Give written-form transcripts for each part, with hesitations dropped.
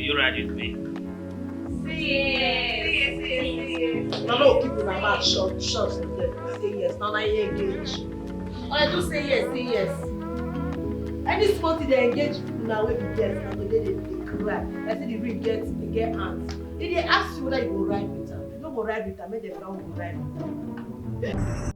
you ride with me? Yes. No, keep your mouth shut. Say yes. Now I engage. I do say yes. Any small thing they engage people now when you get now they cry. I say the ring get hands. If they ask you whether you go ride with them, if you don't go ride with them, make them come go ride with them.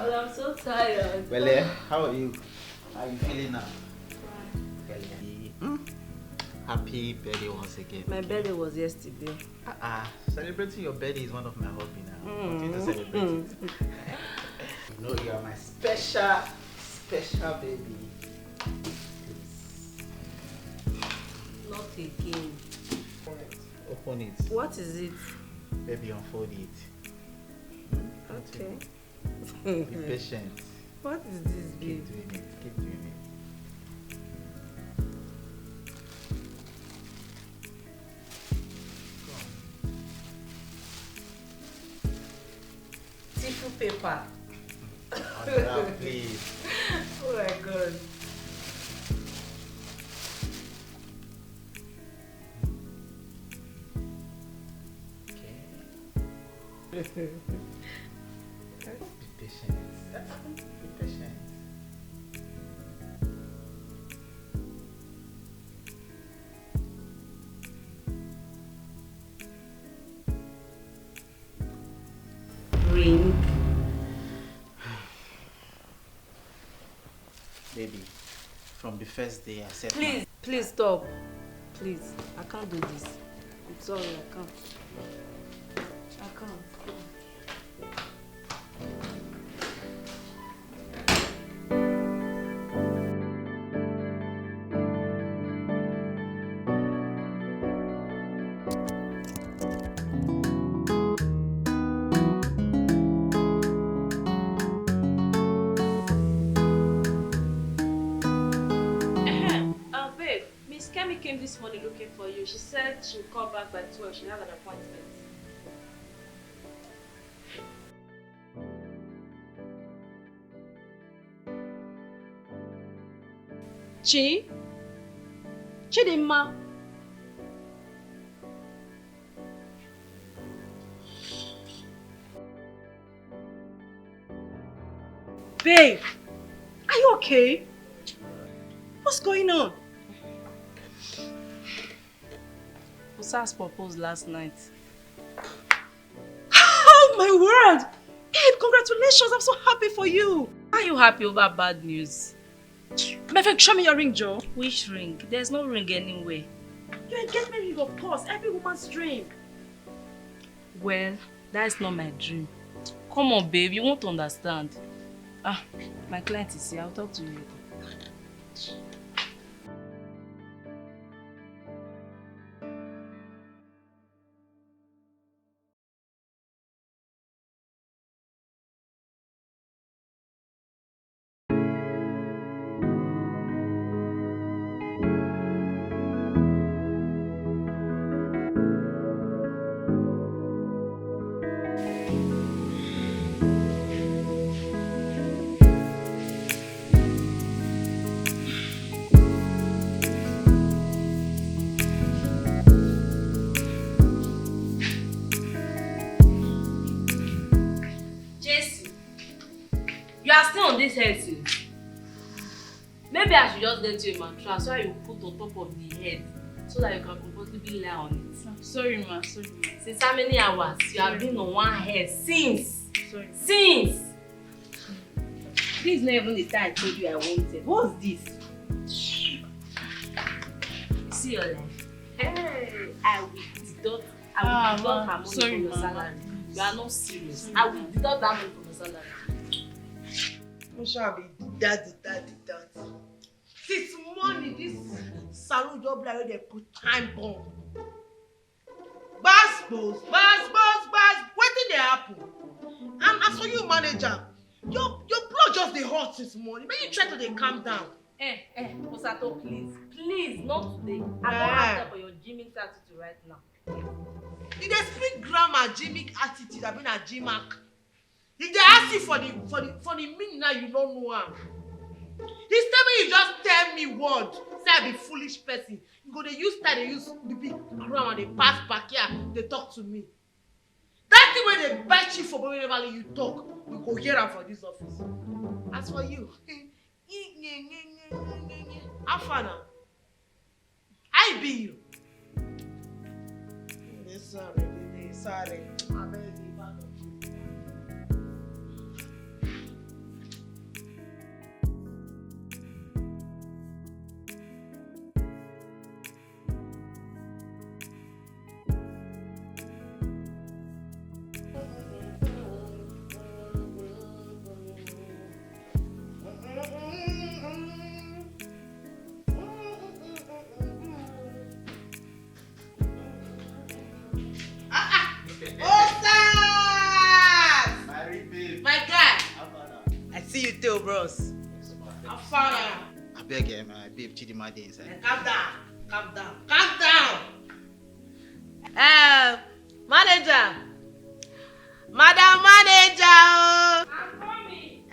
I'm so tired. Well, how are you? How are you feeling now? Happy birthday once again. My birthday was yesterday. Celebrating your birthday is one of my hobbies now. Continue to celebrate it. You know you are my special baby. Please. Not again. Open it. What is it? Baby, unfold it. Okay. Be patient. What is this, babe? Keep doing it. Tissue paper. Oh, please. Oh my god. Okay. Be patient. Be patient. Ring. Baby, from the first day I said Please stop. Please, I can't do this. I'm sorry, I can't. Babe, Miss Kemi came this morning looking for you. She said she'll come back by 12. She has an appointment. Chidimma. Babe, are you okay? What's going on? Usas proposed last night. Oh my word! Babe, congratulations! I'm so happy for you. Are you happy over bad news? My friend, show me your ring, Joe. Which ring? There's no ring anywhere. Your engagement ring, of course. Every woman's dream. Well, that's not my dream. Come on, babe. You won't understand. My client is here. I'll talk to you later. On this head since. Maybe I should just get you a mattress so you put on top of the head so that you can comfortably lie on it. Sorry, ma. Since how many hours? You have been on one head since. Sorry. Since. This is not even the time I told you I wanted. What's this? See your life. Hey, I will deduct her money sorry, from your Mama. salary. You are not serious. I will deduct that money from your salary. I'm sure I'll be daddy. This money, this salon job like they put time bomb. Bass. What did they happen? And as for you, manager, your blood just dey hot this morning. Make you try to dey calm down. Osato, please, not today. I don't have time for your gymming attitude right now. You dey speak grammar, gimic attitude, I mean a gimac. If they ask you for the meaning now, you don't know am. This time you just tell me word, say I be foolish person. You go dey use style, dey use the big grammar, dey pass back here, dey talk to me. That thing wey dey bite you for whenever you talk, you go hear am for this office. As for you, how far now? I be you. Sorry. I beg you, pardon. Bros. How far now? I beg you, my babe, Chidima dey inside. Calm down. Manager. Madam Manager. I'm coming.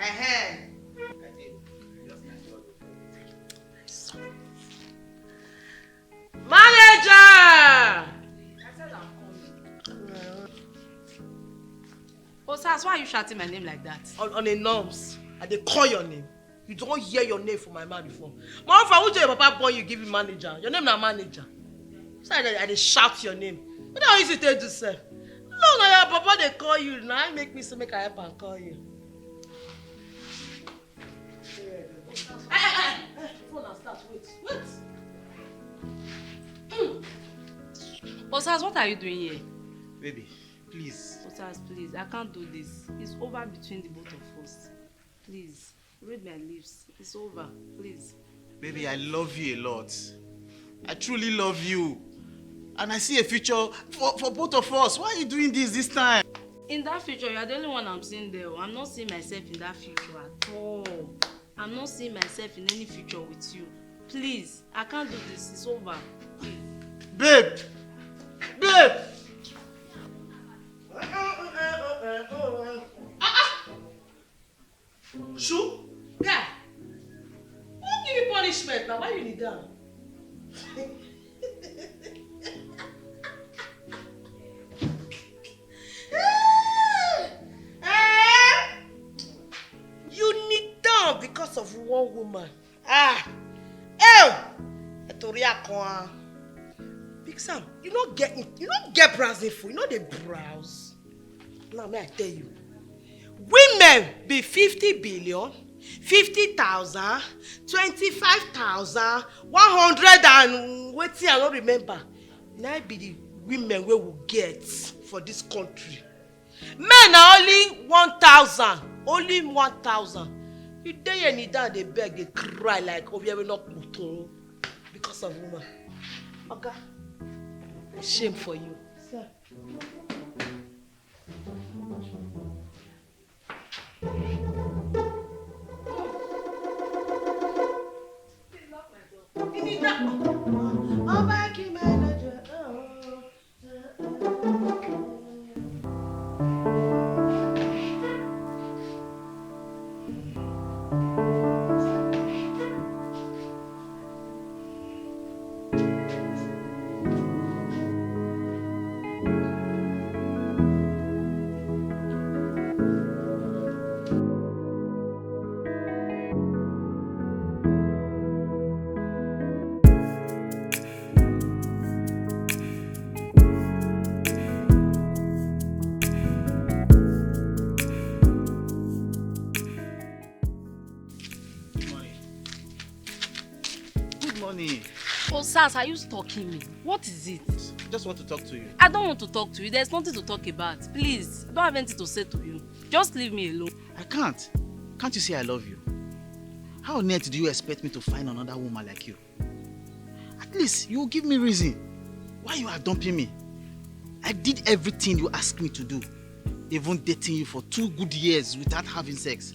Manager. I said I'm coming. Osas, why are you shouting my name like that? On the norms. I dey call your name. You don't hear your name from my mouth before. Mom, for which your papa born you give you manager. Your name na manager. So I dey shout your name. What do I used to tell you, sir? No, your papa they call you. Now I make me so make I help and call you. Phone and start. Wait. Osas, what are you doing here? Baby, please. Osas, please, I can't do this. It's over between the both of us. Please, read my lips. It's over, please. Baby, I love you a lot. I truly love you. And I see a future for both of us. Why are you doing this time? In that future, you are the only one I'm seeing there. I'm not seeing myself in that future at all. I'm not seeing myself in any future with you. Please, I can't do this. It's over. Please. Babe! Shoo? Guy, who give you punishment now? Why you need that? You need down because of one woman. Big Sam, you don't get browsing for, you know they browse. Now may I tell you. Women be 50 billion, 50,000, 25,000, 100 and waiting I don't remember. Now be the women we will get for this country. Men are only 1,000, only 1,000. You day and down they beg, they cry like oh we not put because of woman. Okay, shame for you. Sir. money. Oh, Sas, are you stalking me? What is it? Just want to talk to you. I don't want to talk to you. There's nothing to talk about. Please, I don't have anything to say to you. Just leave me alone. I can't. Can't you see I love you? How on earth do you expect me to find another woman like you? At least you will give me reason why you are dumping me. I did everything you asked me to do. Even dating you for 2 good years without having sex.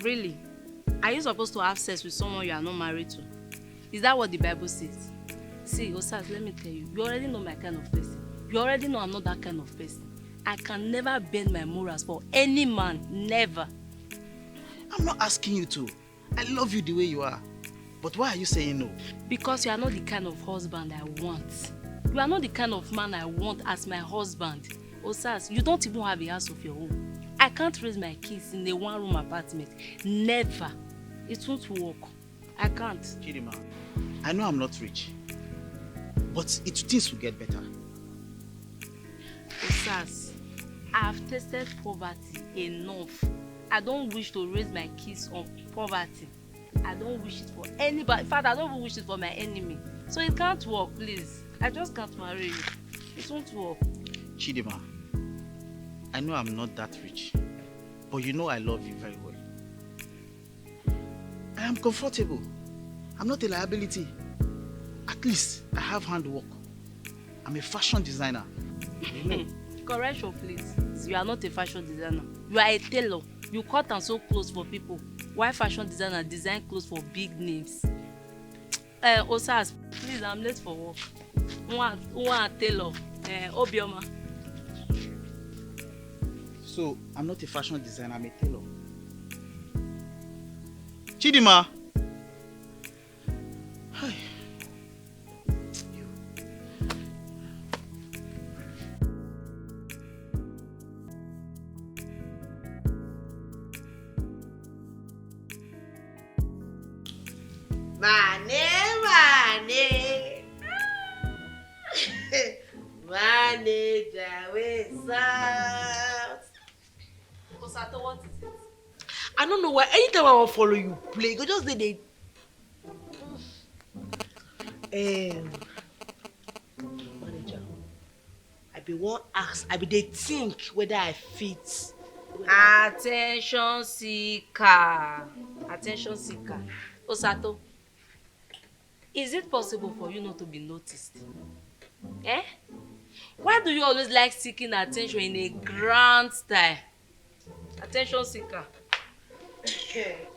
Really? Are you supposed to have sex with someone you are not married to? Is that what the Bible says? See, Osas, let me tell you, you already know my kind of person. You already know I'm not that kind of person. I can never bend my morals for any man, never. I'm not asking you to. I love you the way you are. But why are you saying no? Because you are not the kind of husband I want. You are not the kind of man I want as my husband. Osas, you don't even have a house of your own. I can't raise my kids in a one-room apartment. Never. It won't work. I can't. Chidima, I know I'm not rich. But things will get better. Osas, I have tasted poverty enough. I don't wish to raise my kids on poverty. I don't wish it for anybody. In fact, I don't even wish it for my enemy. So it can't work, please. I just can't marry you. It won't work. Chidima, I know I'm not that rich. But you know I love you very well. I am comfortable. I'm not a liability. At least I have handwork. I'm a fashion designer. You know. Correction, please. You are not a fashion designer. You are a tailor. You cut and sew clothes for people. Why fashion designer design clothes for big names? Osas, please, I'm late for work. One tailor. Obioma. So, I'm not a fashion designer, I'm a tailor. Chidima! Hi. Manager, what's up? Osato, what is it? I don't know why. Anytime I want to follow you play, you go just they. Manager, I be one ask. I be they think whether I fit. Attention seeker. Attention seeker. Osato, is it possible for you not to be noticed? Eh? Why do you always like seeking attention in a grand style? Attention seeker.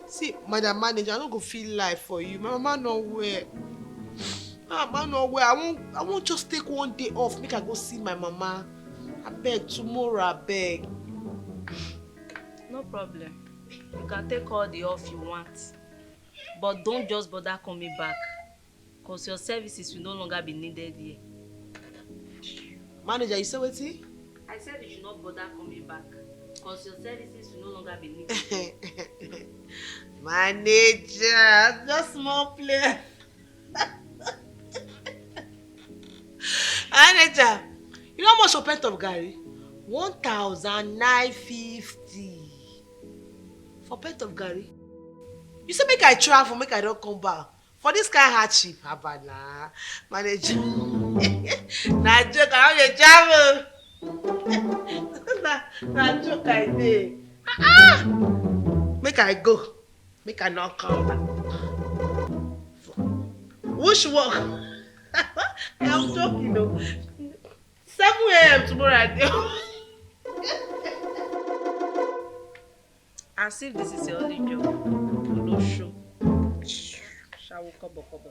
See, Madam Manager, I don't go feel life for you. My mama nowhere. My mama nowhere. I won't just take one day off. Make I go see my mama. I beg tomorrow. I beg. No problem. You can take all the off you want. But don't just bother coming back. Because your services will no longer be needed here. Manager, you say what? I said you should not bother coming back. Because your services will no longer be needed. Manager, just small player. Manager, you know how much for pint of Gary? 1,950 for pint of Gary. You say make I travel, make I don't come back. For this kind of hardship, Habana, manager. Na joke, I want to travel. Na joke I did. Make I go. Make I not come back. Which work? I'm joking, though. 7 a.m. tomorrow I do. As if this is your only job. No show. Shawo kobo kobo.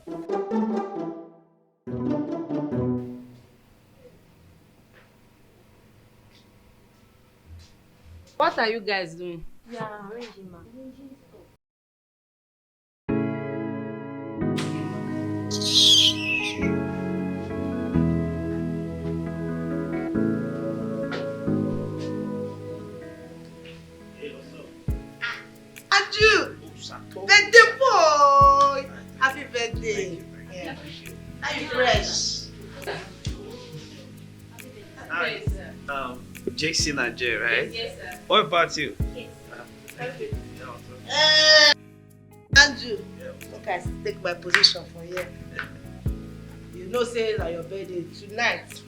What are you guys doing? Yeah, arranging, ma. Andrew! Birthday boy! Happy birthday! Yeah. Are you fresh? Hi. Jason and Jay, right? Yes, sir. What about you? Andrew, do? Yeah. Look, I take my position for here. You know, say that your birthday tonight.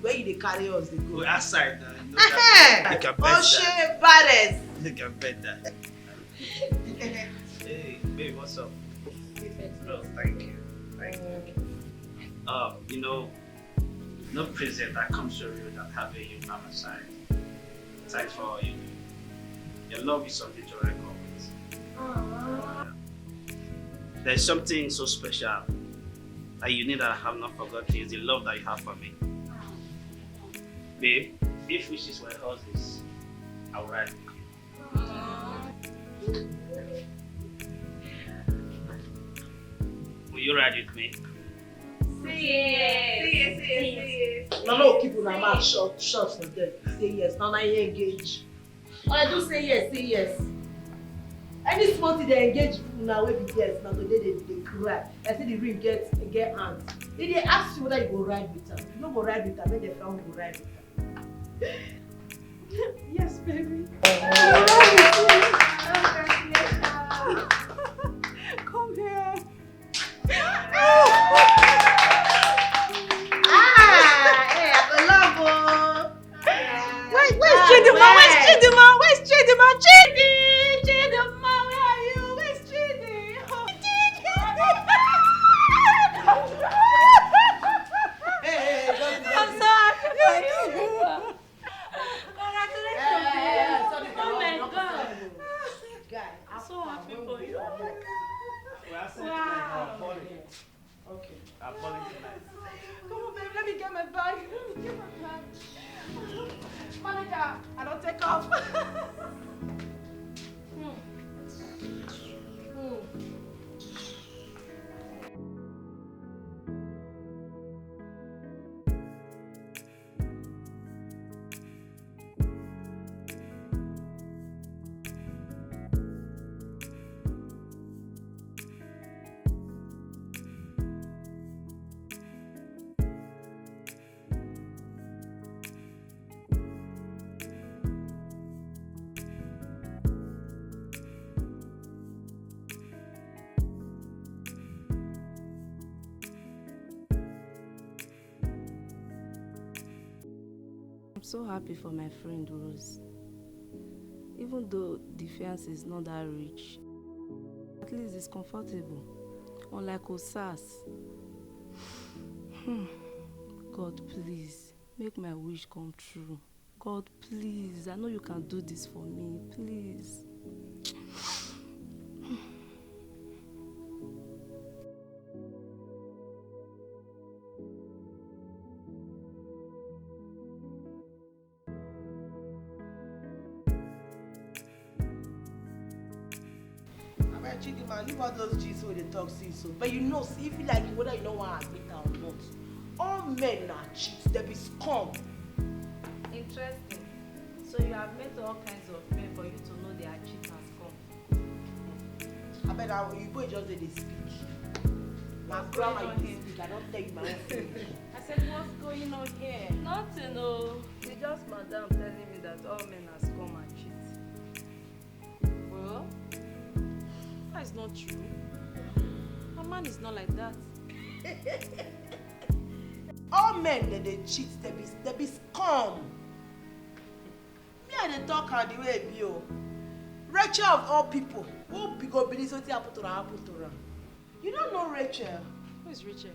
Where you dey carry us, they go. Go outside now. You know that. You can bet that. Oshe Bares. You can bet that. Hey, babe, what's up? No, thank you. Thank you. You know, no present that comes to you that having you by my side. Thanks for all you do. Your love is something to reckon with. There's something so special that you need that I have not forgotten is the love that you have for me. Babe, if wishes were horses, I'll ride with you. Will you ride with me? Say yes. No, keep your mouth shut for them. Say yes. Now you engage. I do say yes. Any small thing they engage people now will be yes. Now today they cry. I say the ring get hands. They ask you whether you go ride with them. You don't go ride with them, then they found go ride with them. Yes, baby. Come here. Where's Chidima? Where's Chidima? Chidima, where are you? Where's Chidima? I'm so happy for you. Congratulations. Oh my God. I'm so happy for you. Wow. Okay. I'm falling tonight. Come on, babe. Let me get my bag. Manager, I don't take off. I'm so happy for my friend Rose. Even though the fiancé is not that rich, at least it's comfortable. Unlike Osas. God, please, make my wish come true. God, please, I know you can do this for me. Please. Chidima, leave all those G's where they talk since so. But you know, see, if you like it, whether you know what I admit or not, all men are cheats, they be scum. Interesting. So you have met all kinds of men for you to know they are cheap and scum. I bet you boy just they speak. My grandma you speak, I don't tell you my own thing. I said, what's going on here? Nothing, no. It's just madam telling me that all men are scum and cheat. Well, that is not true. A man is not like that. All men they cheat, they be scum. Me and they talk how the way it be oh. Rachel of all people, who be go believe something happen to her. You don't know Rachel. Who is Rachel?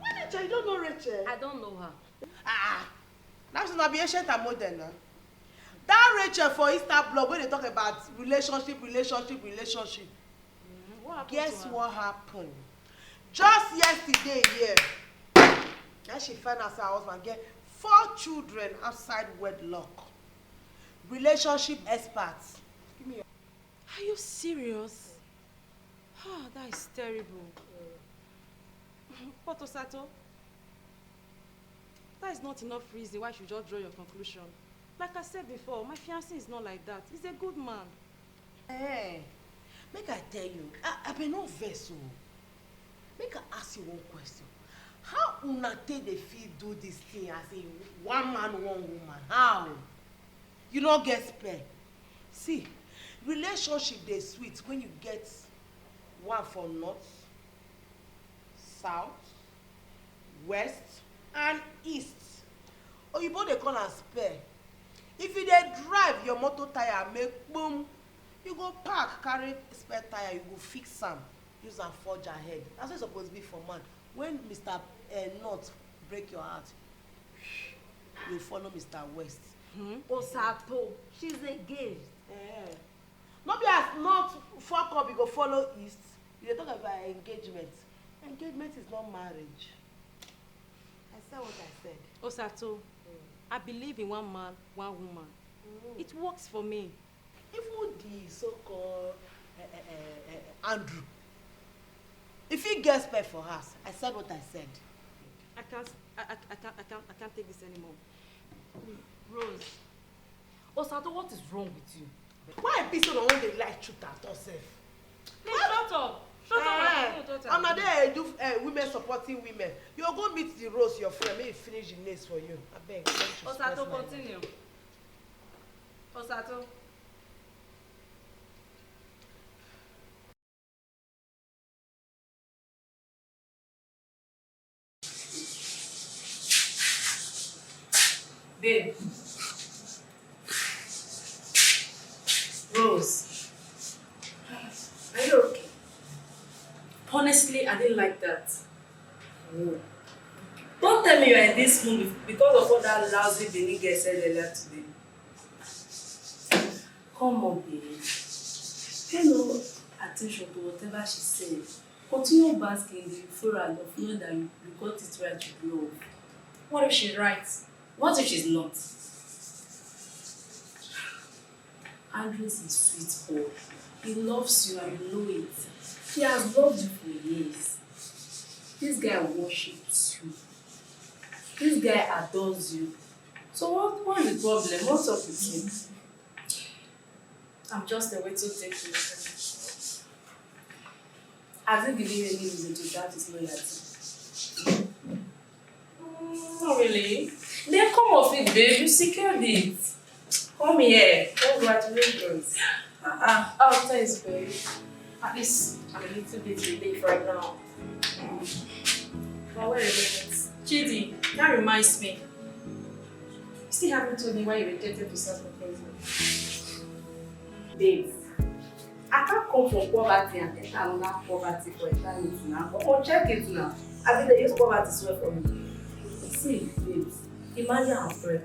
Manager, you don't know Rachel. I don't know her. That's not be ancient and modern now. That Rachel for Insta blog when they talk about relationship. What happened Guess to her? what happened? Just yesterday, yeah. Now she found out her husband get 4 children outside wedlock. Relationship experts. Give me your... Are you serious? Ah, that is terrible. But Osato, that is not enough reason why you should just draw your conclusion. Like I said before, my fiancé is not like that. He's a good man. Hey, make I tell you, I be no vessel. Make I ask you one question. How una take dey fit do this thing as in one man, one woman? How? You don't get spare. See, relationship dey sweet when you get one for north, south, west and east. Oyibo dey call am spare. If you dey drive your motor tire make boom, you go park carry spare tire, you go fix am, use am forge ahead. That's what e suppose be for man. When Mr. North break your heart, you follow Mr. West. Osato, she's engaged. No be as North fuck up, you go follow East. You dey talk about engagement. Engagement is not marriage. I said what I said. Osato, I believe in one man, one woman. It works for me. Even the so-called Andrew, if he gets spare for us, I said what I said. I can't take this anymore. Rose. Osato, what is wrong with you? Why people don't want to like truth at all, sef? Please shut up. Shut up. I'm not there do women supporting women. You go meet the Rose, your friend, may he finish the nails for you. I beg. Osato, continue. Osato. Babe. Rose. Are you okay? Honestly, I didn't like that. No. Don't tell me you're in this mood because of what that lousy Benin girl said earlier today. Come on, babe. Pay no attention to whatever she said. Continue basking in the euphoria of knowing that you got it right to blow. What if she's right? What if she's not? Andres is sweet boy. He loves you and you know it. He has loved you for years. This guy worships you. This guy adores you. So what is the problem? What's up with him? I'm just a way to take you. Has he given you any reason to doubt his loyalty? Not really. Then come off it, babe. You secured it. Come here. Congratulations. Oh, thanks, babe. At least I'm a little bit relieved right now. But wait a minute. Chidi, that reminds me. You still haven't told me why you rejected the self proposal. Babe, I can't come from poverty and enter another poverty for eternity now. Come on, check it now. I think they use poverty to swear for me. See, babe, imagine I'm pregnant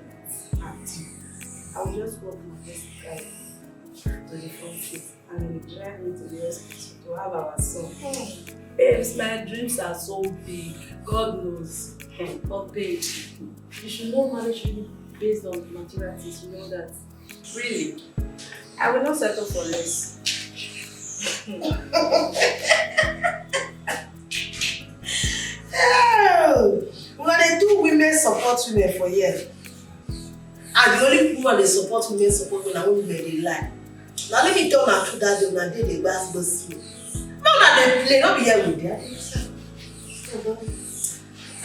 and you. I will just walk my best guy to the front seat and he will drive me to the hospital to have our son. Babes, my dreams are so big. God knows. But babe, you should know marriage really based on material things. You know that. Really? I will not settle for less. Oh, when they do women support women for years. And the only woman they support women na women they lie. Now let me tell my truth that day, na day they gbas gbos me. No, na they play, not be here with them.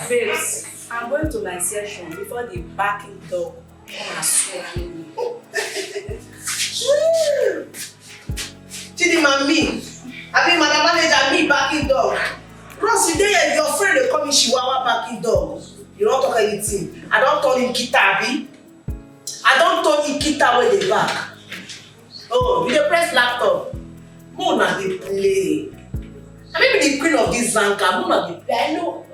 Babes, I'm going to my session before the backing dog come and swallow me. Chidi me, I mean my manager me backing dog. Ross, you dey your friend they call me Chihuahua backing dog. You don't talk anything. I don't turn him guitar, abi? I don't turn him guitar where they back. Oh, you dey press laptop. Mona dey play. I may be the queen of this zanka. Mona dey play. I know.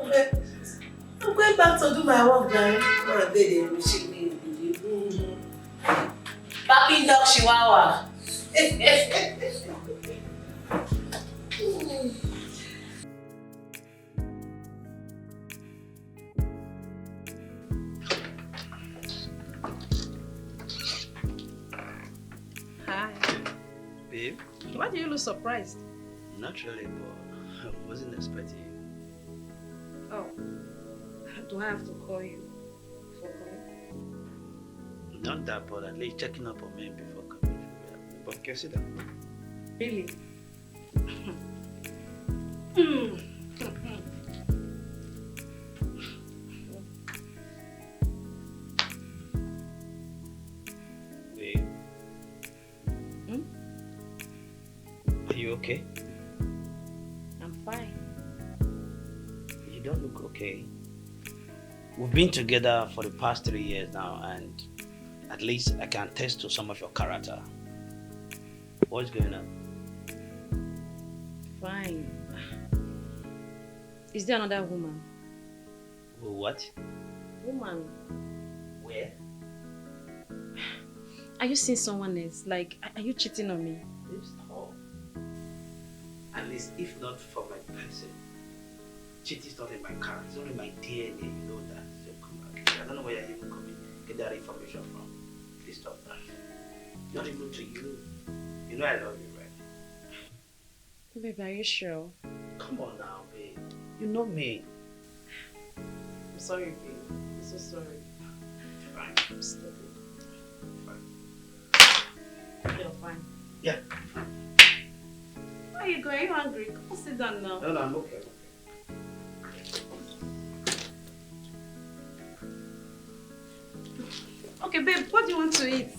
I'm going back to do my work now. Mona dey pushing me. Backing dog Chihuahua. Hi. Babe? Why do you look surprised? Not really, but I wasn't expecting you. Oh. Do I have to call you for coming? Not that, but at least checking up on me before coming. But consider. Really? Babe? Are you okay? I'm fine. You don't look okay. We've been together for the past 3 years now, and at least I can attest to some of your character. What's going on? Fine. Is there another woman? What? Woman. Where? Are you seeing someone else? Like, are you cheating on me? Stop. At least, if not for my person, cheating is not in my character. It's not in my DNA. You know that. So come on. I don't know where you're even coming. Get that information from. Please stop that. Not even to you. You know I love you, right? Babe, are you sure? Come on now, babe. You know me. I'm sorry, babe. I'm so sorry. Fine. Stop it. Fine. You're fine. Yeah. Where are you going? Are you hungry? Come on, sit down now. No, I'm okay. Okay, babe, what do you want to eat?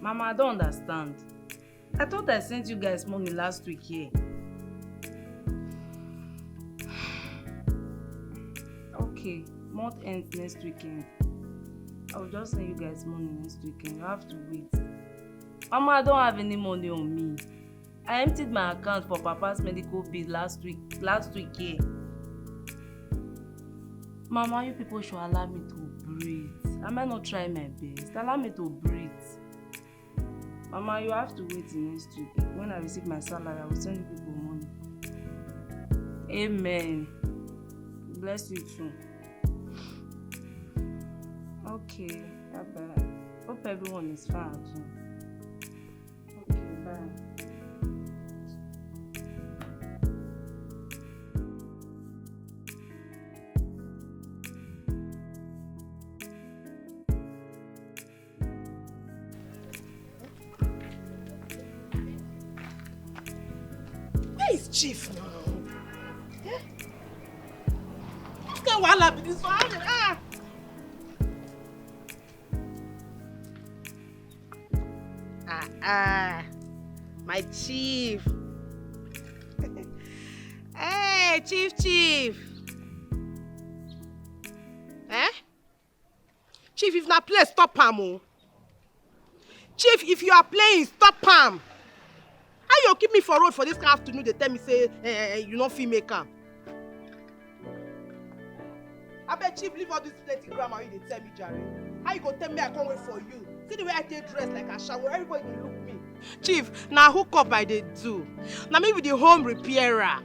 Mama, I don't understand. I thought I sent you guys money last week here. Okay, month ends next weekend. I will just send you guys money next weekend. You have to wait. Mama, I don't have any money on me. I emptied my account for Papa's medical bill last week here. Mama, you people should allow me to breathe. I might not try my best. Allow me to breathe. Mama, you have to wait till next week. When I receive my salary, I will send you people money. Amen. Bless you too. Okay, bye-bye. Hope everyone is fine too. Okay, bye. Where is Chief now? Yeah? What kind of wahala be this one? My Chief. Hey, Chief. Eh? Chief, if na play, stop am o. Chief, if you are playing, stop am. How you keep me for road for this afternoon? They tell me say you no fit make am. Abeg Chief, leave all this plenty grammar you dey tell me, jare. How you go tell me I can't wait for you? See the way I take dress like a shower, everybody dey look me. Chief, na hook up I dey do. Na me be the home repairer.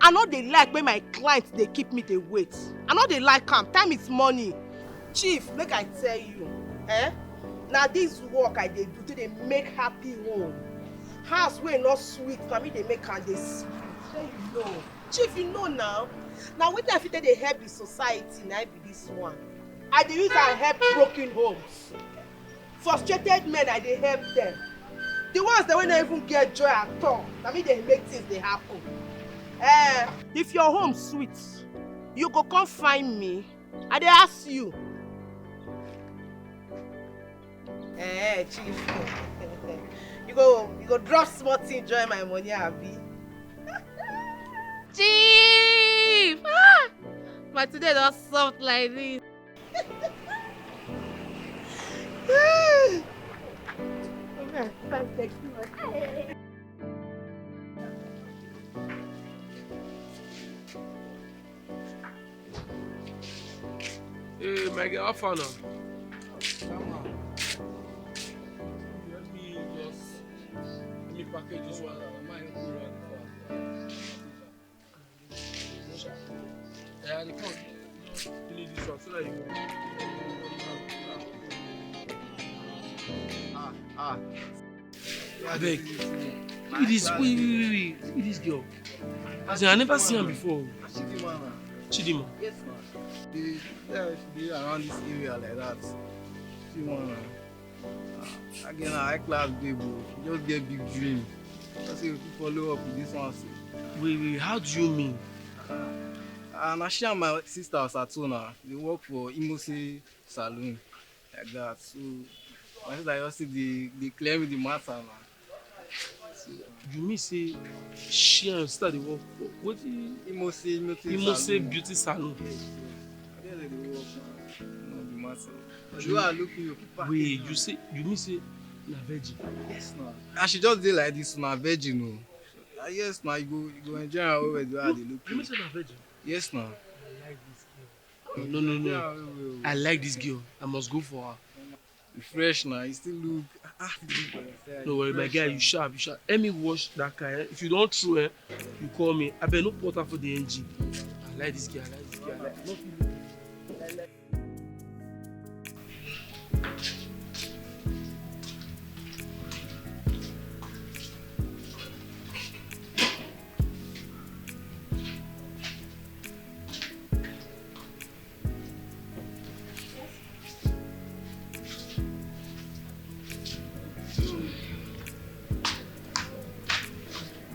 I no dey like when my clients dey keep me dey wait. I no dey like am. Time is money. Chief, make I tell you, na this work I dey do to dey make happy home. House wey no sweet, na me dey make am dey sweet. Shey you know. Chief, you know now. Na wetin I fit take dey help the society na be this one. I dey use am help broken homes. Frustrated men, I dey help them. The ones that wey no even get joy at all, na me dey make things dey happen. If your home sweet, you go come find me. I dey ask you. Chief. you go drop small thing join my money, abi? Chief! But today don soft like this. Okay, fine, thank you. Hey, my girl, how far now? Let me package this one. I might go around. Yeah, the phone. You need this one so that you go. I beg. Look at this. Wait. Look at this girl. As in, I never seen her before. Chidima. Yes, man. They around this area like that. Chidima. Again, high class babe. She just get big dream. Just say we follow up with this one. Wait. How do you mean? And she and my sister was at home now. They work for Imose Saloon like that. So my sister just say they clear me the matter now. You mean say she and your sister dey work for what Imose beauty salon? Yes. I guess they work now. No the matter. You are looking your papa. Wait, you mean say na virgin? Yes, no. And she just did like this, na virgin, no. Yes, now you go enjoy her over the way they look. You mean say na virgin? Yes, now. I like this girl. No. I like this girl. I must go for her. You fresh now. You still look. No worry, my guy. You sharp. Let me wash that car. If you don't throw it, you call me. I better no put her for the engine. I like this girl.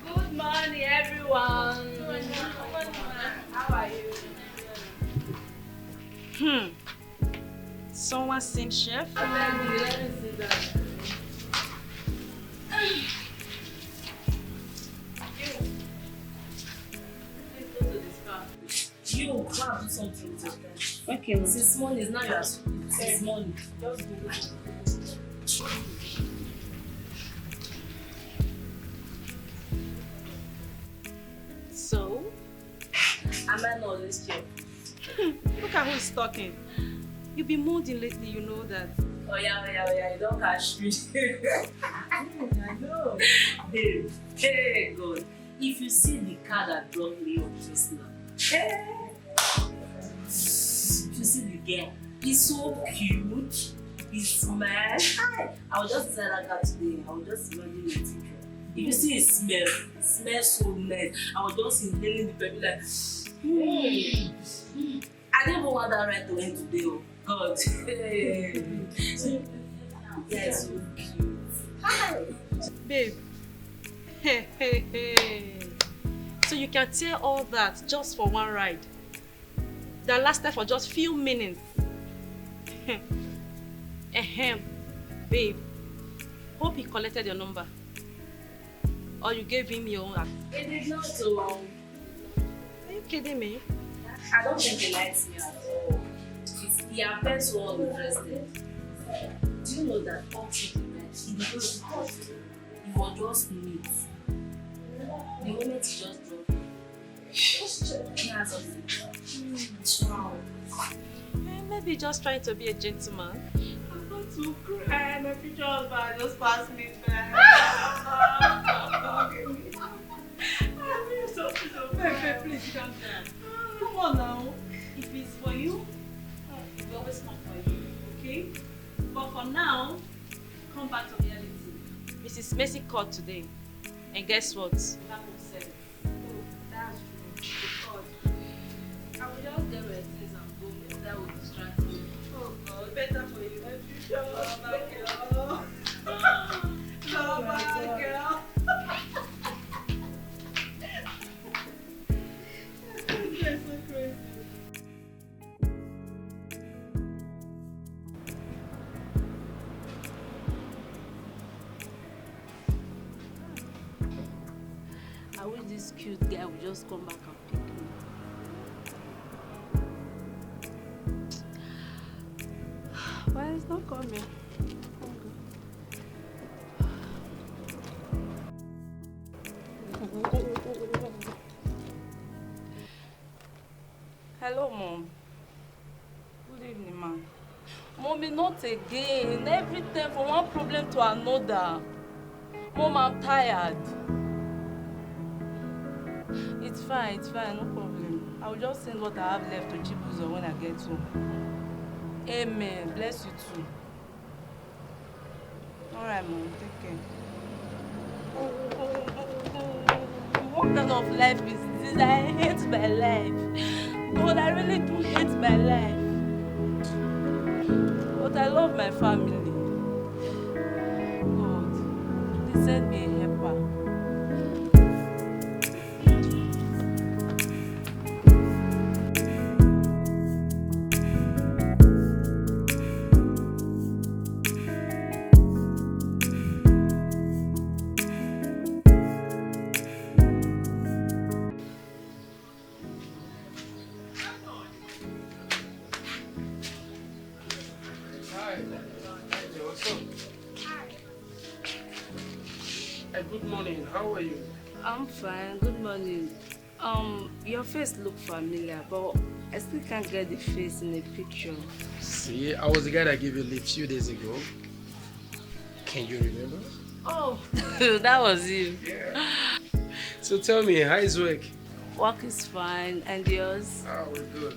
Good morning, everyone. How are you? Someone seems chef. Let me sit down. You go and do something with your friends. Okay, ma'am. Since morning, now you are stupid. Since morning. Just do it. So, Am I not always careful? look at who is talking. You've been mooding lately, you know that. Oh yeah, you don't catch me. I know. Babe, hey God, if you see the car that dropped me off just now, hey. If you see the girl, he's so cute, he smells. I was just inside that car today, I was just imagining my teacher. If you see his smell, it smells so nice. I was just inhaling the perfume like, I didn't even want that right to end today, oh God. Hey. Yeah, so cute. Hi. Babe. Hey. So you can tell all that just for one ride. That lasted for just few minutes. Babe. Hope he collected your number. Or you gave him your own app. It is not so. Are you kidding me? I don't think he likes me at all. He appears so uninterested. Do you know that up to the night, he didn't talk to me. He was just meet. The moment he just dropped me, he has something. Wow. Maybe just trying to be a gentleman. I'm going to cry. My future husband just passed me by. Please calm down. Come on now. If it's for you, it will always come for you. Okay? But for now, come back to reality. Mrs. Messi called today. And guess what? You have to say it. Oh, that's true. Because I will just get my things and go. Maybe that will distract me. Oh God, better for you. My future. Oh my girl. Oh my girl. You're so crazy. I wish this cute guy would just come back and pick me. Why is not coming? Hello, Mom. Good evening, ma'am. Mommy, not again. Every time from one problem to another. Mom, I'm tired. It's fine, no problem. I will just send what I have left to Chibuzo when I get home. Amen. Bless you too. Alright, Mom. Take care. What kind of life is this? I hate my life. God, I really do hate my life. But I love my family. God, please send me a helper. Good morning. How are you? I'm fine. Good morning. Your face looks familiar, but I still can't get the face in the picture. See, I was the guy that gave you a lift 2 days ago. Can you remember? Oh, that was you. Yeah. So tell me, how is work? Work is fine, and yours? Oh, we're good.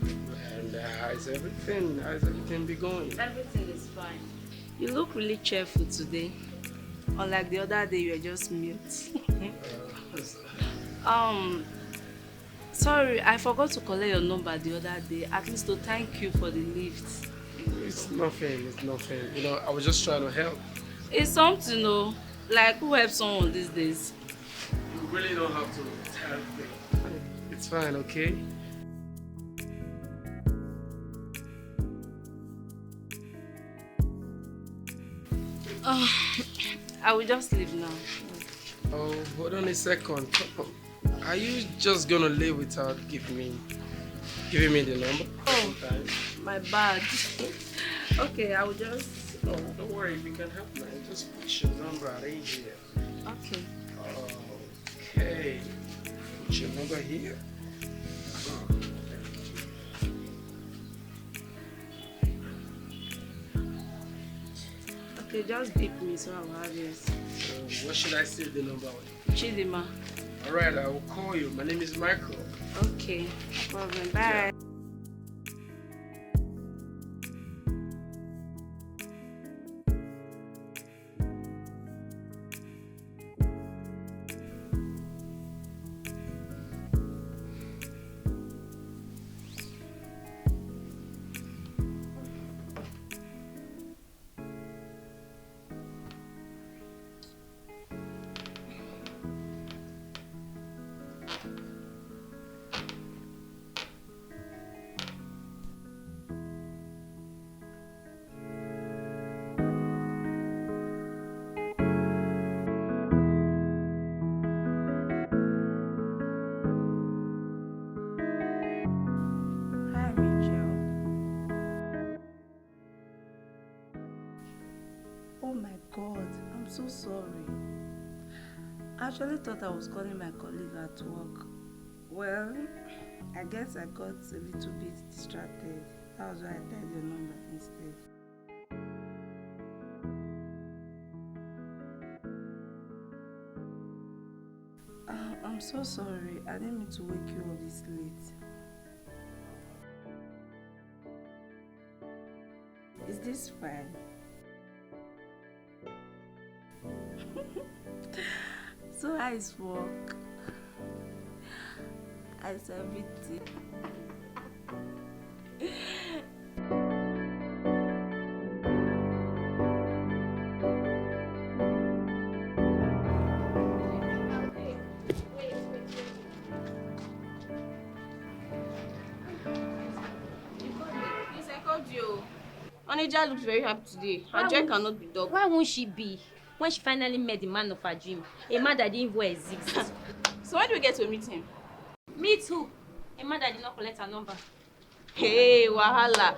And how's everything? How's everything be going? Everything is fine. You look really cheerful today. Unlike the other day, you were just mute. Sorry, I forgot to collect your number the other day, at least to thank you for the lift. It's nothing, it's nothing. You know, I was just trying to help. It's something, though. Like, who helps someone these days? You really don't have to help me. It's fine, okay? I will just leave now. Oh, hold on a second. Are you just gonna leave without giving me the number? Oh, my bad. Okay, I will just... Oh, don't worry, if you can help me. Just put your number right here. Okay. Okay. Put your number here. Okay, just beep me so I will have yours. So, what should I save the number with? Chidima. Alright, I will call you. My name is Michael. Okay, no problem. Bye. Oh my God, I'm so sorry. I actually thought I was calling my colleague at work. Well, I guess I got a little bit distracted. That was why I dialed your number instead. I'm so sorry. I didn't mean to wake you up this late. Is this fine? So how is work? How's everything? Onija looks very happy today. Her joy cannot be dulled. Why won't she be? When she finally met the man of her dream, a man that didn't even exist. So when do we get to meet him? Meet who? A man that did not collect her number. Hey, wahala.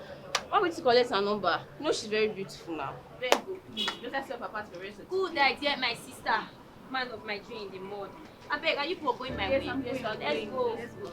Why would you collect her number? You know she's very beautiful now. Very good, please. Let us help her part for the rest of the Good idea, my sister. Man of my dream in the mud. I beg, are you people going my way? Yes, Let's go. Let's go.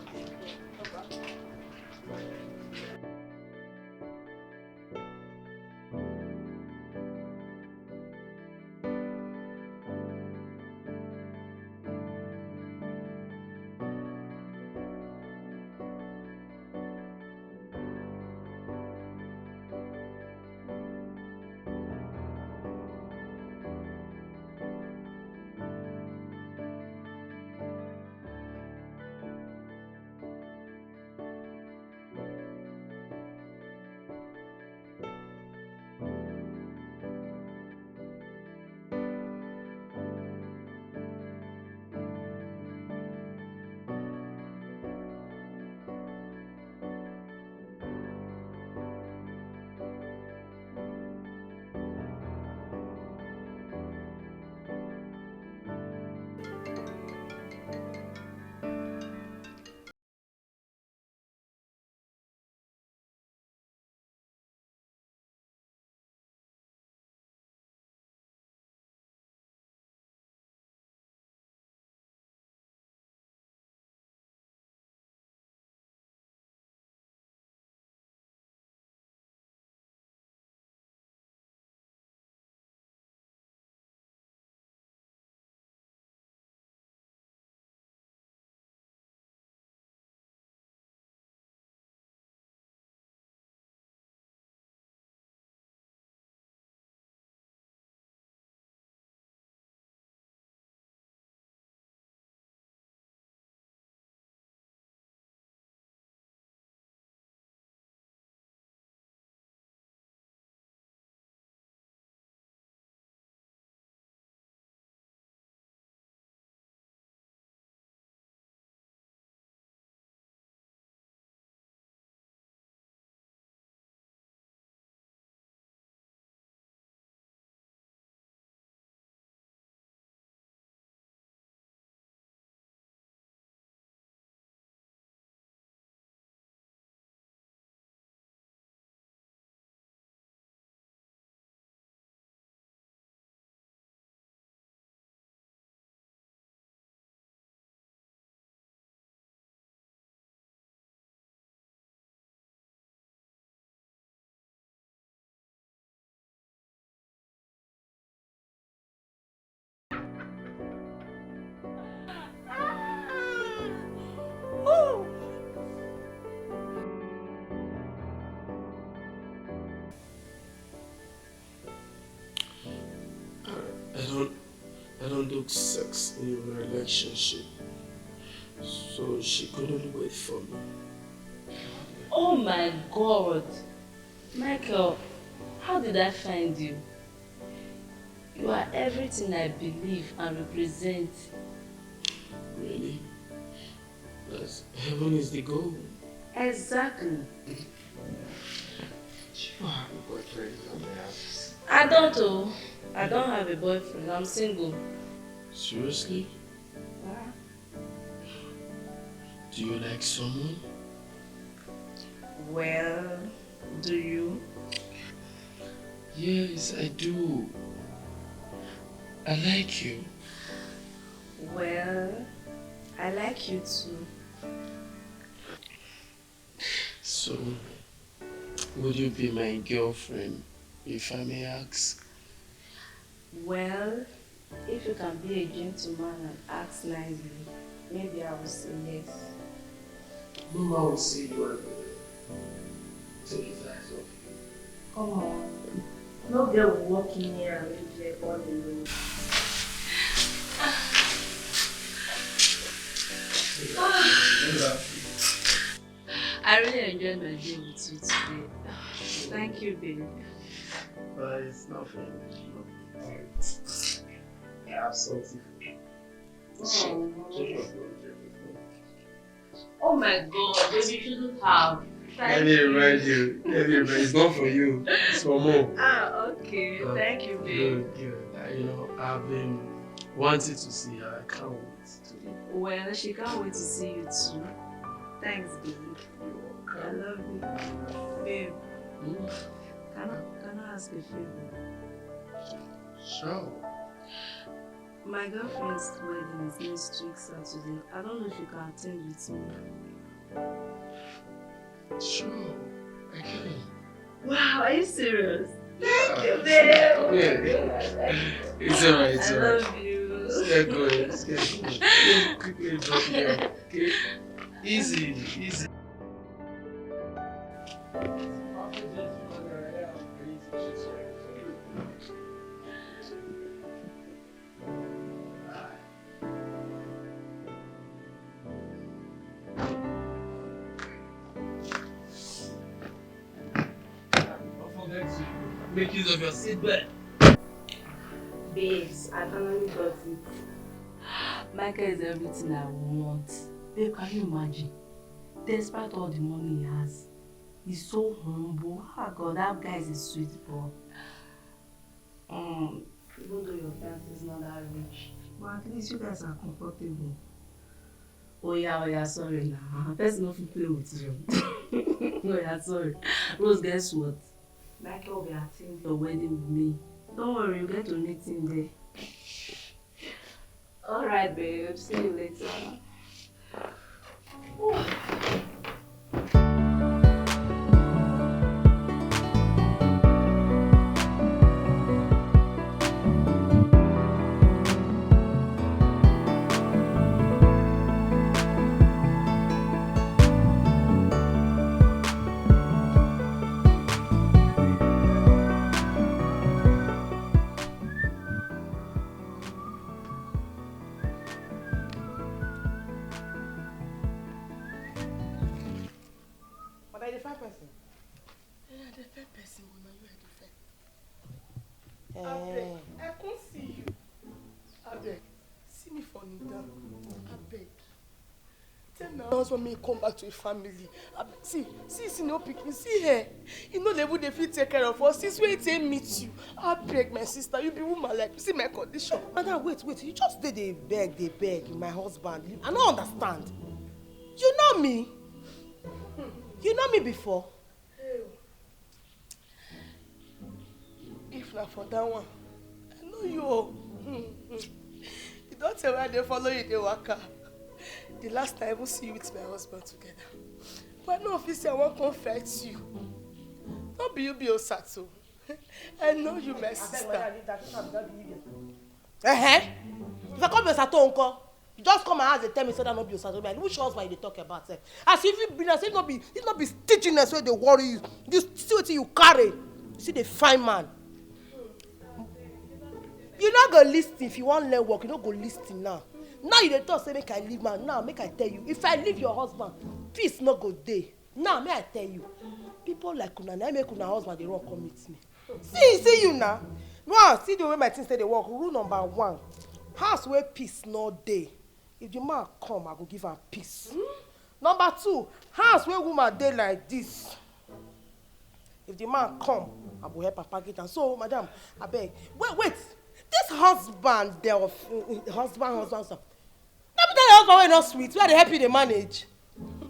took sex in a relationship, so she couldn't wait for me. Oh my God. Michael, how did I find you? You are everything I believe and represent. Really? Because heaven is the goal. Exactly. You have a boyfriend, I don't know. I don't have a boyfriend. I'm single. Seriously? Yeah. Do you like someone? Well, do you? Yes, I do. I like you. Well, I like you too. So, would you be my girlfriend, if I may ask? Well, if you can be a gentleman and ask nicely, maybe I will say yes. Mama will say you are good. Take his eyes off you. Come on. No girl will walk in here and leave here all alone. I really enjoyed my day with you today. Thank you, babe. But it's nothing. I have something for you. Oh my God, baby, you shouldn't have. Let me remind you. It's not for you. It's for Mom. Ah, okay. Thank you, babe. Good. You know, I've been wanting to see her. I can't wait to. Well, she can't wait to see you too. Thanks, babe. I love you. Babe, can I ask a favor? Sure. My girlfriend's wedding is next week Saturday. I don't know if you can attend with me. Sure, I can. Wow, are you serious? Thank you, babe. Come here. It's alright, it's alright. I love you. Let's get going, let's get going. Quickly drop me off, okay? Easy. Make use of your seatbelt. Babes, I finally got it. Michael is everything I want. Babe, can you imagine? Despite all the money he has, he's so humble. Oh God, that guy is a sweet boy. Even though your fiance is not that rich, but at least you guys are comfortable. Oh yeah, sorry now. Person no fit play with you. Oh yeah, sorry. Rose, guess what? Michael will be attending your wedding with me. Don't worry, you'll get to meet him there. Alright, babe. See you later. Oh. I can't see you. Abeg, see me for Nida. Abeg. Tell my husband may come back to a family. See, no picking. See here. You know they would fit take care of us. Since when they meet you. Abeg, my sister, you be woman like. See my condition. Madam, wait. You just did they beg, my husband. I don't understand. You know me? You know me before? If not for that one, I know you. You don't tell why they follow you, they waka. The last time I even see you with my husband together. But no officer, I won't confide you. Don't be you be Osato. I know you, my sister. If I come to Osato, uncle, you just come and ask the tell me so that not be Osato. Which husband you talk about? As if it be not be stichiness where they worry you. This see what you carry. You see the fine man. You no go lis ten if you wan learn work, you no go lis ten now. Now you dey talk say make I leave man. Now make I tell you, if I leave your husband, peace no go dey. Now may I tell you, people like una na make una husband dey run come meet me. See you now. One, see the way my things say dey work. Rule number 1, house where peace no dey. If the man come, I go give am peace. Number 2, house where woman dey like this. If the man come, I go help her package am. So, madam, abeg, wait. This husband there of husband stuff. Let me tell you, husband wey no sweet, where they help you dey manage.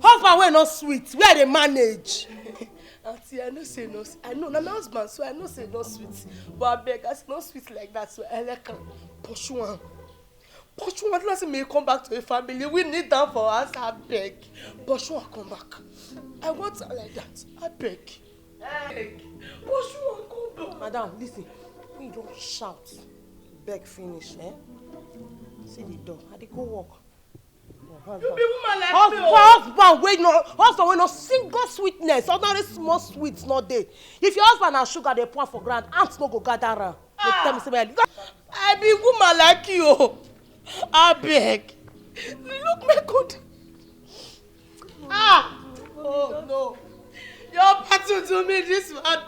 Husband wey no sweet, where they manage. Auntie, I know say no. I know, na my husband, so I know say no sweet. But abeg, as no sweet like that, so I like am. Pursue am. Pursue am. Let's say may come back to a family. We need them for us. Abeg. Pursue am come back. I want her like that. Abeg. Pursue am come back. Madam, listen. When you don't shout, beg finish, eh? See the door. I dey go work. You be woman like me. Husband wey no single sweetness, ordinary small sweets no dey. If your husband na sugar dey pour for ground, ants no go gather am. Dey tell me say I be woman like you. Abeg. Look me good. Oh no. Your battle to me this man.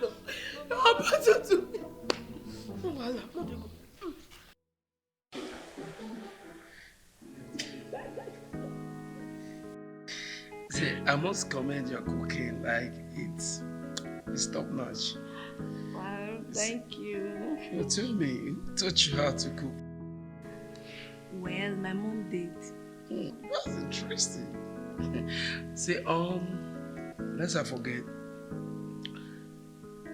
Your battle to me. No wahala, no dey go. See, I must commend your cooking. Like it's top notch. Wow, thank you. You told me, who taught you how to cook? Well, my mom did. That's interesting. See, let's not forget.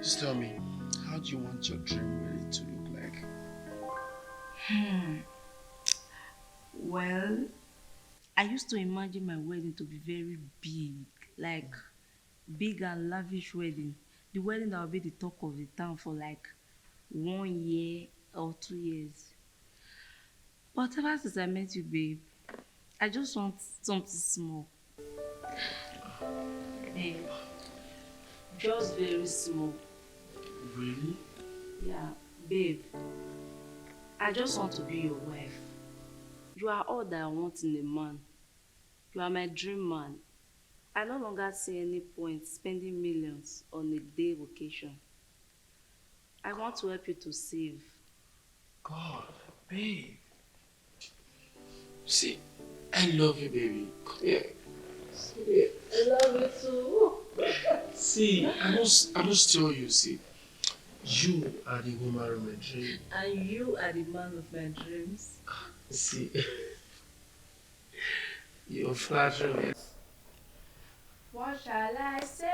Just tell me, how do you want your dream really to look like? Well, I used to imagine my wedding to be very big, like big and lavish wedding. The wedding that will be the talk of the town for like 1 year or 2 years. But ever since I met you, babe, I just want something small. Babe, just very small. Really? Yeah, babe, I just want to be your wife. You are all that I want in a man. You are my dream man. I no longer see any point spending millions on a day vacation. I want to help you to save. God, babe. See, I love you, baby. Come here. See, I love you too. see, I must tell you, see, you are the woman of my dream. And you are the man of my dreams. See, you're flattering me. What shall I say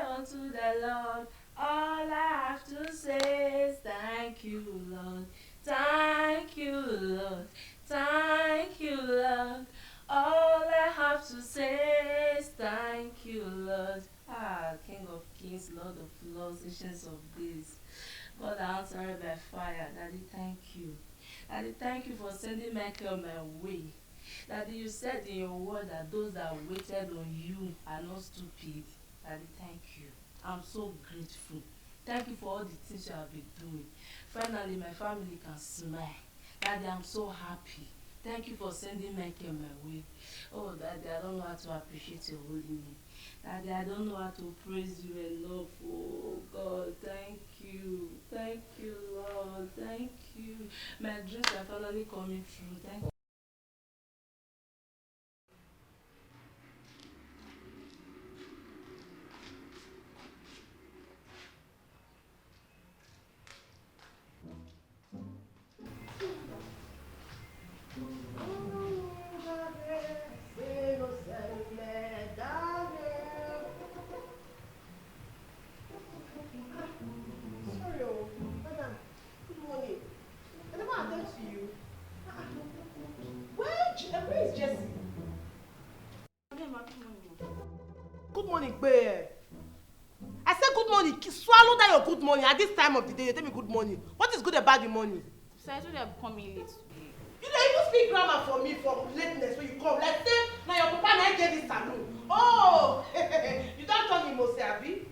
unto the Lord? All I have to say is thank you, Lord. Thank you, Lord. Thank you, Lord. All I have to say is thank you, Lord. Ah, King of Kings, Lord of Lords, Ancients of Days. God, I answer by fire. Daddy, thank you. Daddy, thank you for sending Michael my way. Daddy, you said in your word that those that waited on you are not stupid. Daddy, thank you. I'm so grateful. Thank you for all the things you have been doing. Finally, my family can smile. Daddy, I'm so happy. Thank you for sending Michael my way. Oh, Daddy, I don't know how to appreciate your holy name. Daddy, I don't know how to praise you enough. Oh, God, thank you. Thank you, Lord. Thank you. My dreams are finally coming true. Thank you. Good morning, babe. I said good morning. Swallow down your good morning. At this time of the day, you tell me good morning. What is good about the morning? So I told you I'm coming late today. You don't even speak grammar for me for lateness when you come. Like say, now your papa na get this salon. Oh, you don't turn him, Mose, abi?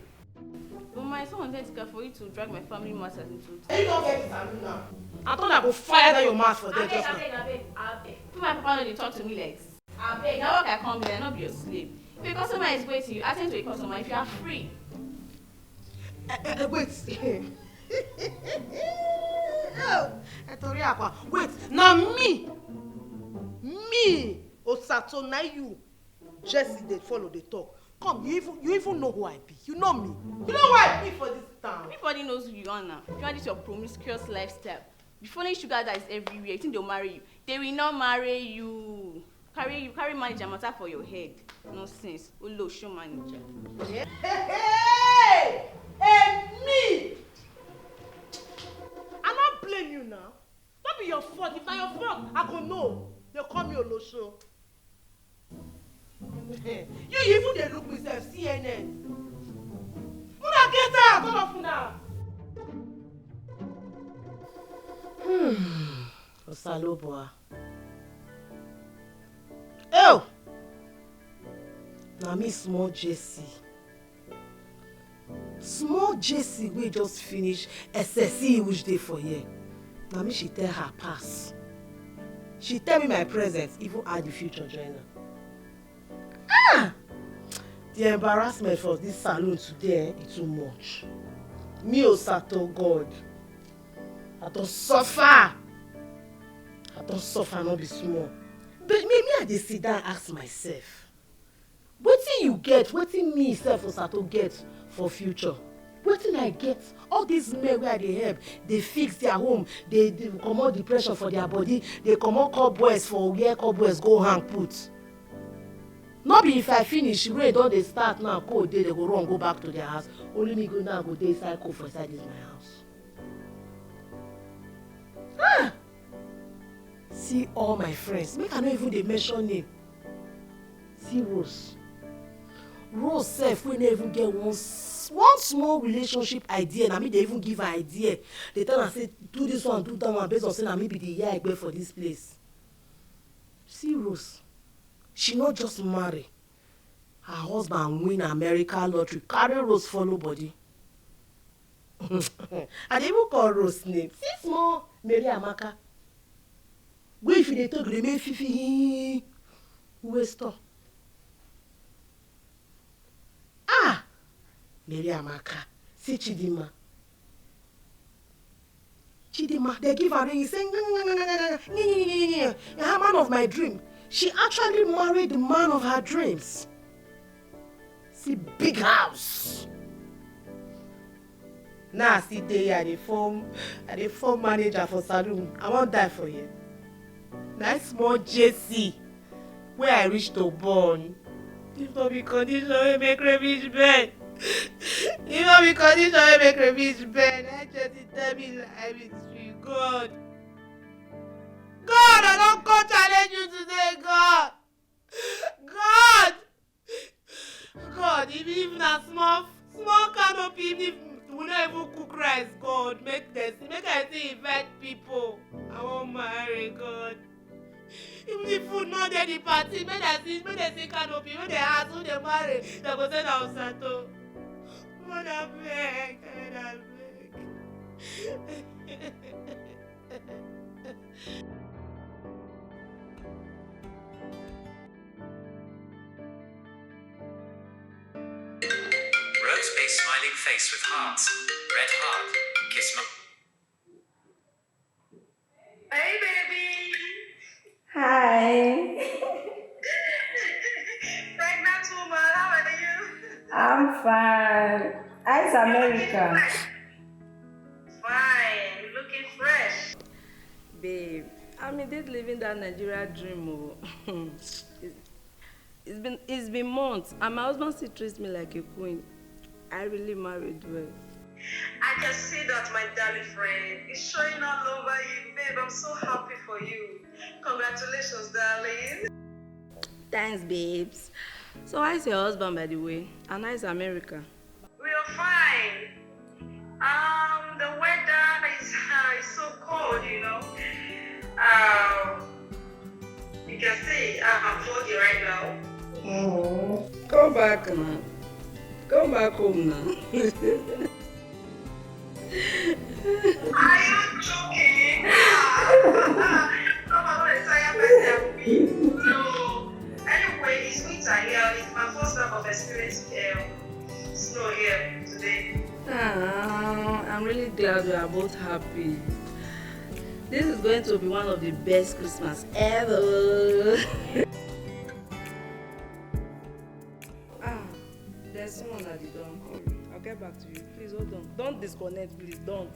But my son wanted to for you to drag my family matters into it. You don't get it, now. I thought I go fire down your mouth for that just now. Abeg. Put my papa no dey talk to me like this. Abeg, na work I come here, not be your slave. If a customer is waiting, you attend to a customer if you are free. Wait. Wait, now me, Osato, now you, Jesse, they follow the talk. Come, you even know who I be. You know me. You know who I be for this town. Everybody knows who you are now. You are this your promiscuous lifestyle. Before any sugar that is everywhere, you think they'll marry you. They will not marry you. Carry manager matter for your head. Nonsense. Olo show manager. Hey, me! I not blame you now. Don't be your fault. If not your fault, I go know. They call me Olosho. You even they look me self CNN. Una get out, all of una. Osaloboa. Oh! Now me small Jesse. Small Jesse we just finish SSC which day for here. Now me she tell her pass. She tell me my presence, even add the future joiner. The embarrassment for this salon today is too much. Me Osato God. I don't suffer not be small. But me I dey sit down ask myself. Wetin you get? Wetin me sef Osato get for future? Wetin I get? All these men where they help, they fix their home, they comot depression for their body, they comot cobwebs for where cobwebs go hang put. Not be if I finish, rain don dey start now, cold day, they go run go back to their house. Only me go now go dey inside cold for inside this my house. See all my friends, make I no even dey mention name. See Rose. Rose sef wey no even get one small relationship idea, na me dey even give her idea. They tell her say do this one, do that one based on say na me be the year egbe for this place. See Rose. She not just marry. Her husband win America lottery, carry Rose follow body. I dey even call Rose name. See small Mary Amaka. Wey if you dey talk, dey make fifi waste up. Mary Amaka. See Chidima. They give her ring, saying, the man of my dream. She actually married the man of her dreams. See, big house. Now I sit there, I dey form manager for saloon. I won't die for you. Nice small JC, where I reach to born. If not be condition, we make rubbish bed. If not be condition, we make rubbish bed. I just tell me life is free. God. God, I don't go challenge you today, God. God, even a small canopy, if we don't even cook rice, God, make I see invite people. I won't marry, God. Even the food not there, the party, make they see canopy, when they ask who they marry, they go say na Osato. God, I beg. Rose base smiling face with hearts. Red heart. Kiss my. Hey, baby. Hi. Pregnant woman, how are you? I'm fine. How's America? Fine, looking fresh. Babe, I'm indeed living that Nigeria dream. It's been months, and my husband still treats me like a queen. I really married well. I can see that, my darling friend. It's showing all over you, babe. I'm so happy for you. Congratulations, darling. Thanks, babes. So how's your husband, by the way? And how's America? We are fine. The weather is so cold, you know. You can see I'm foggy right now. Oh, come back now. Come back home now. Are you joking? Come on, what is your birthday will be? No. Anyway, it's winter here. It's my first time of experiencing snow here today. I'm really glad we are both happy. This is going to be one of the best Christmas ever. There's someone at the door. Hurry. I'll get back to you. Please hold on. Don't disconnect, please. Don't.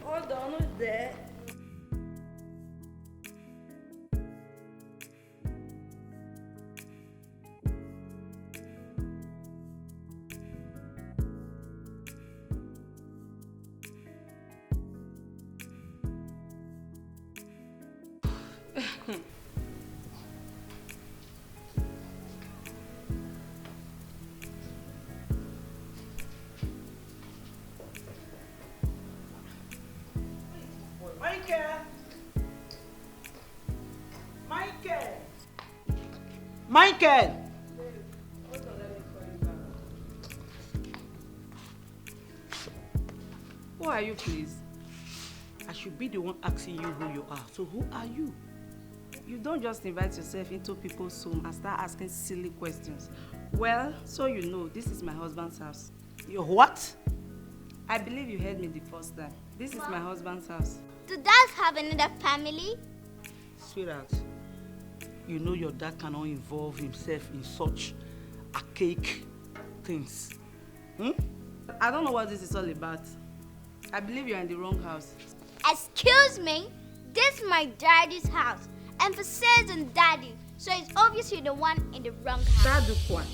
Hold on, who's there? Michael! Who are you, please? I should be the one asking you who you are. So who are you? You don't just invite yourself into people's home and start asking silly questions. Well, so you know, this is my husband's house. Your what? I believe you heard me the first time. This is my husband's house. Do dads have another family? Sweetheart, you know your dad cannot involve himself in such archaic things. I don't know what this is all about. I believe you're in the wrong house. Excuse me? This is my daddy's house. Emphasis on daddy. So it's obviously the one in the wrong house. Dadukwa.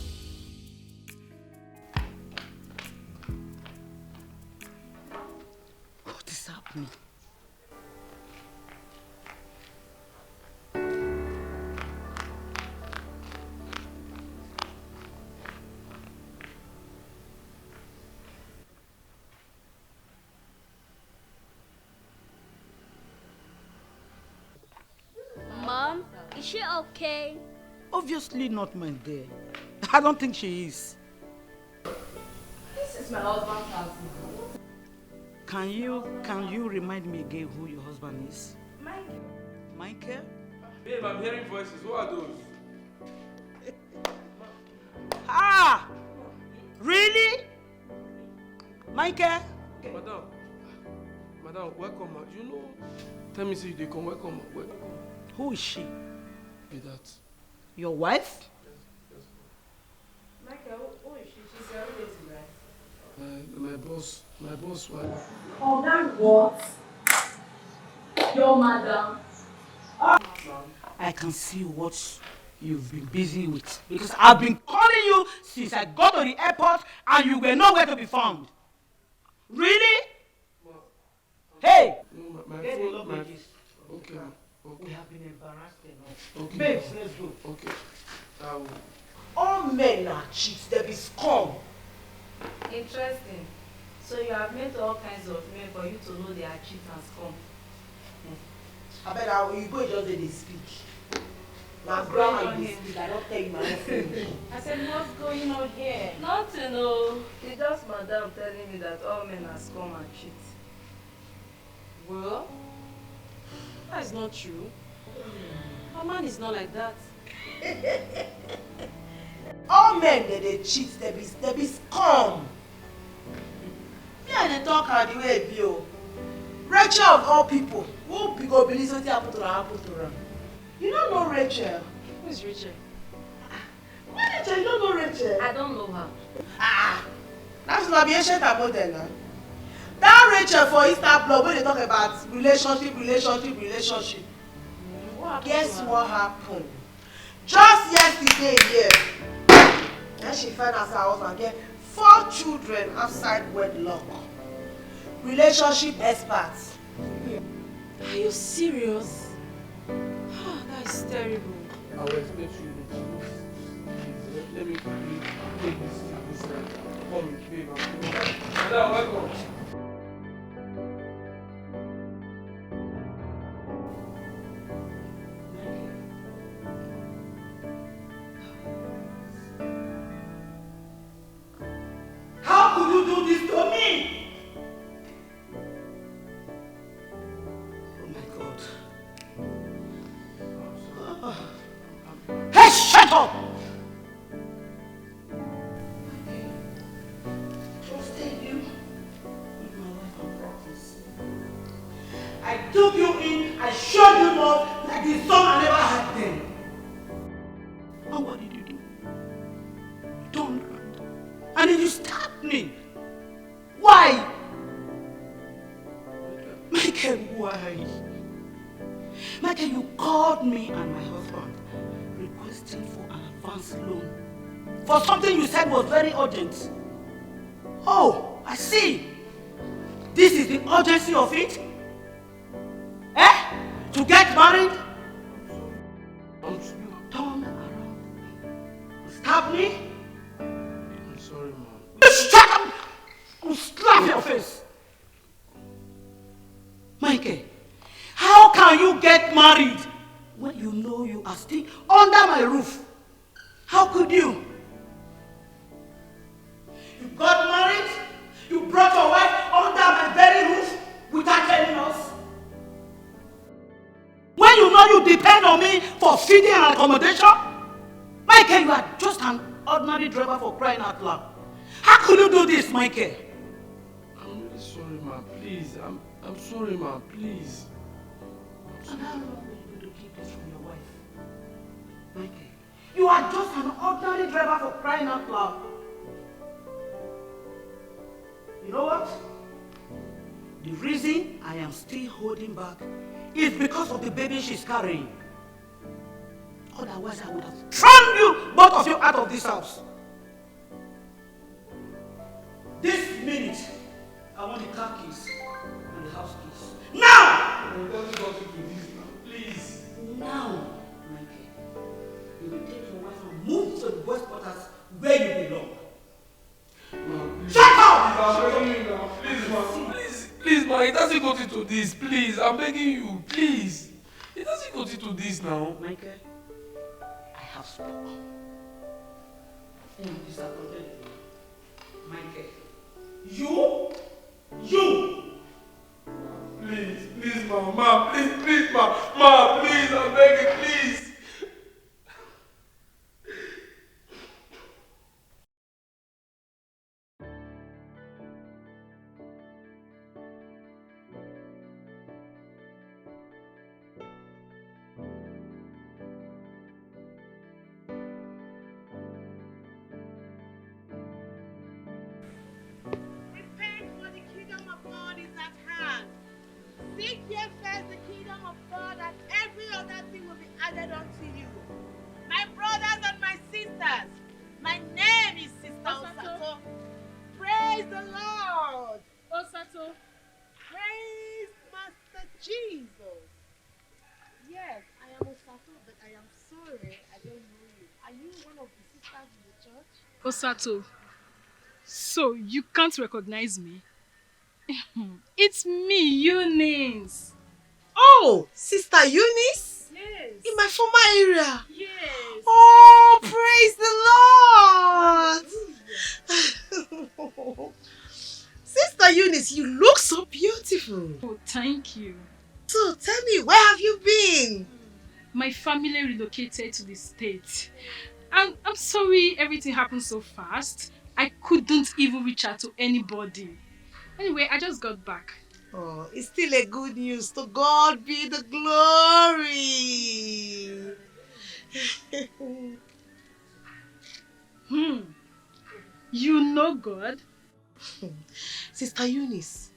What is happening? Mom, is she okay? Obviously not, my dear. I don't think she is. This is my husband's house. Can you remind me again who your husband is? Michael. Michael? Babe, I'm hearing voices. Who are those? Ah! Really? Michael? Madam, welcome. You know, tell me, say they come. Welcome. Who is she? Be that. Your wife? Michael, who is she? She's your relative, right? My boss wife. Oh, that what? Your madam. I can see what you've been busy with. Because I've been calling you since I got to the airport and you were nowhere to be found. Really? Hey! No, my Get the phone. luggages. Okay. We have been embarrassed enough. Okay. Babes, let's go. Okay. All men are cheats, they be scum. Interesting. So you have met all kinds of men for you to know they are cheats and scum. I bet you go just dey speak. My grandma dey speak, I don't tell you my own French. I said, what's going on here? Nothing, no. It's just madam telling me that all men are scum and cheat. Well, that is not true. A man is not like that. All men they cheat, they be scum. Me and dey talk her the way it be o. Rachel of all people, who be go believe wetin happen to her. You don't know Rachel? Who is Rachel? Rachel, you don't know Rachel? I don't know her. That's not be ancient and modern now. That Rachel for Insta blog wey dey talk about relationship. Guess what happened? Just yesterday here, then she found out her husband get 4 children outside wedlock. Relationship experts. Are you serious? That is terrible. I will explain to you the truth. Let me quickly take this side. Come with me, Madam, welcome. How could Shut up! Trusted you with my life and practice. I took you in, I showed you love like the son I never had then. And what did you do? You turned around. And then you stabbed me. Why? Michael, why? Michael, you called me and my husband requesting for an advance loan for something you said was very urgent. Oh, I see. This is the urgency of it? Eh? To get married? You turn around. Stab me? I'm sorry, Mom. You shut up! I'll slap your face. Michael, how can you get married when you know you are still under my roof? How could you? You got married, you brought your wife under my very roof without telling us. When you know you depend on me for feeding and accommodation? Michael, you are just an ordinary driver for crying out loud. How could you do this, Michael? I'm really sorry, Ma. Please. I'm sorry, Ma. Please. And how long will you do to keep this from your wife? Michael, you are just an ordinary driver for crying out loud. You know what? The reason I am still holding back is because of the baby she's carrying. Otherwise, I would have thrown you, both of you, out of this house. This minute, I want the car keys and the house keys. Now! Please. Now, Michael, you will take your wife and move to the West Quarters where you belong. Shut up! I'm begging you now. Please, Ma. Please, Ma. It doesn't go into this. Please. I'm begging you. Please. It doesn't go into this now. Michael, I have spoken. I am disappointed. Michael, you? Please, Ma. Please, Ma. Ma, please. I'm begging, please. Seek ye first the kingdom of God, and every other thing will be added unto you. My brothers and my sisters, my name is Sister Osato. Praise the Lord. Osato. Praise Master Jesus. Yes, I am Osato, but I am sorry I don't know you. Are you one of the sisters in the church? Osato, so you can't recognize me? It's me, Eunice. Oh, Sister Eunice? Yes. In my former area? Yes. Oh, praise the Lord! Sister Eunice, you look so beautiful. Oh, thank you. So tell me, where have you been? My family relocated to the States. I'm sorry everything happened so fast. I couldn't even reach out to anybody. Anyway, I just got back. Oh, it's still a good news. To God be the glory. You know God? Sister Eunice,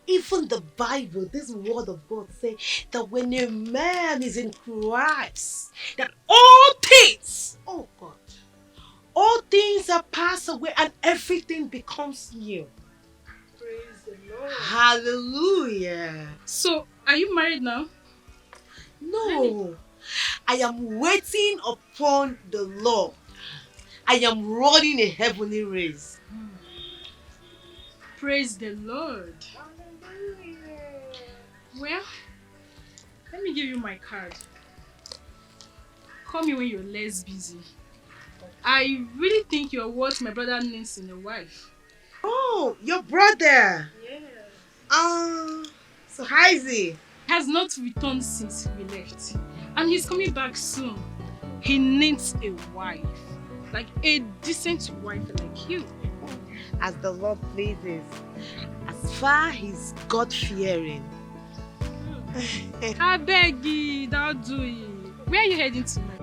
even the Bible, this word of God says that when a man is in Christ, that all things, oh God, all things are passed away and everything becomes new. Praise the Lord. Hallelujah. So, are you married now? No. I am waiting upon the Lord. I am running a heavenly race. Praise the Lord. Well, let me give you my card. Call me when you're less busy. I really think you're what my brother needs in a wife. Oh, your brother. Yeah. So how is he? Has not returned since we left. And he's coming back soon. he needs a wife. Like a decent wife like you. As the Lord pleases. As far he's God-fearing. I beg you, don't do it. Where are you heading tonight?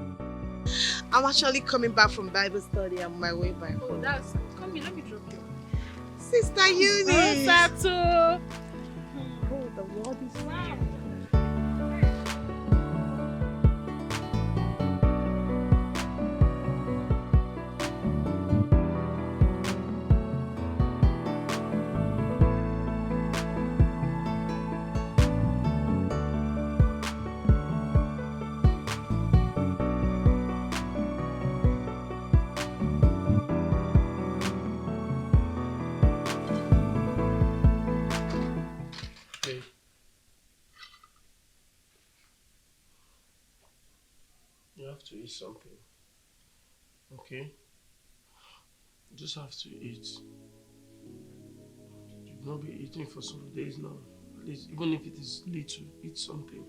I'm actually coming back from Bible study. I'm on my way back home. Oh, that's... Come here, let me drop you. Sister Eunice! Oh, Sato! Oh, the Lord is here. Babe. You have to eat something. Okay? You just have to eat. You've not been eating for some days now. At least, even if it is little, eat something.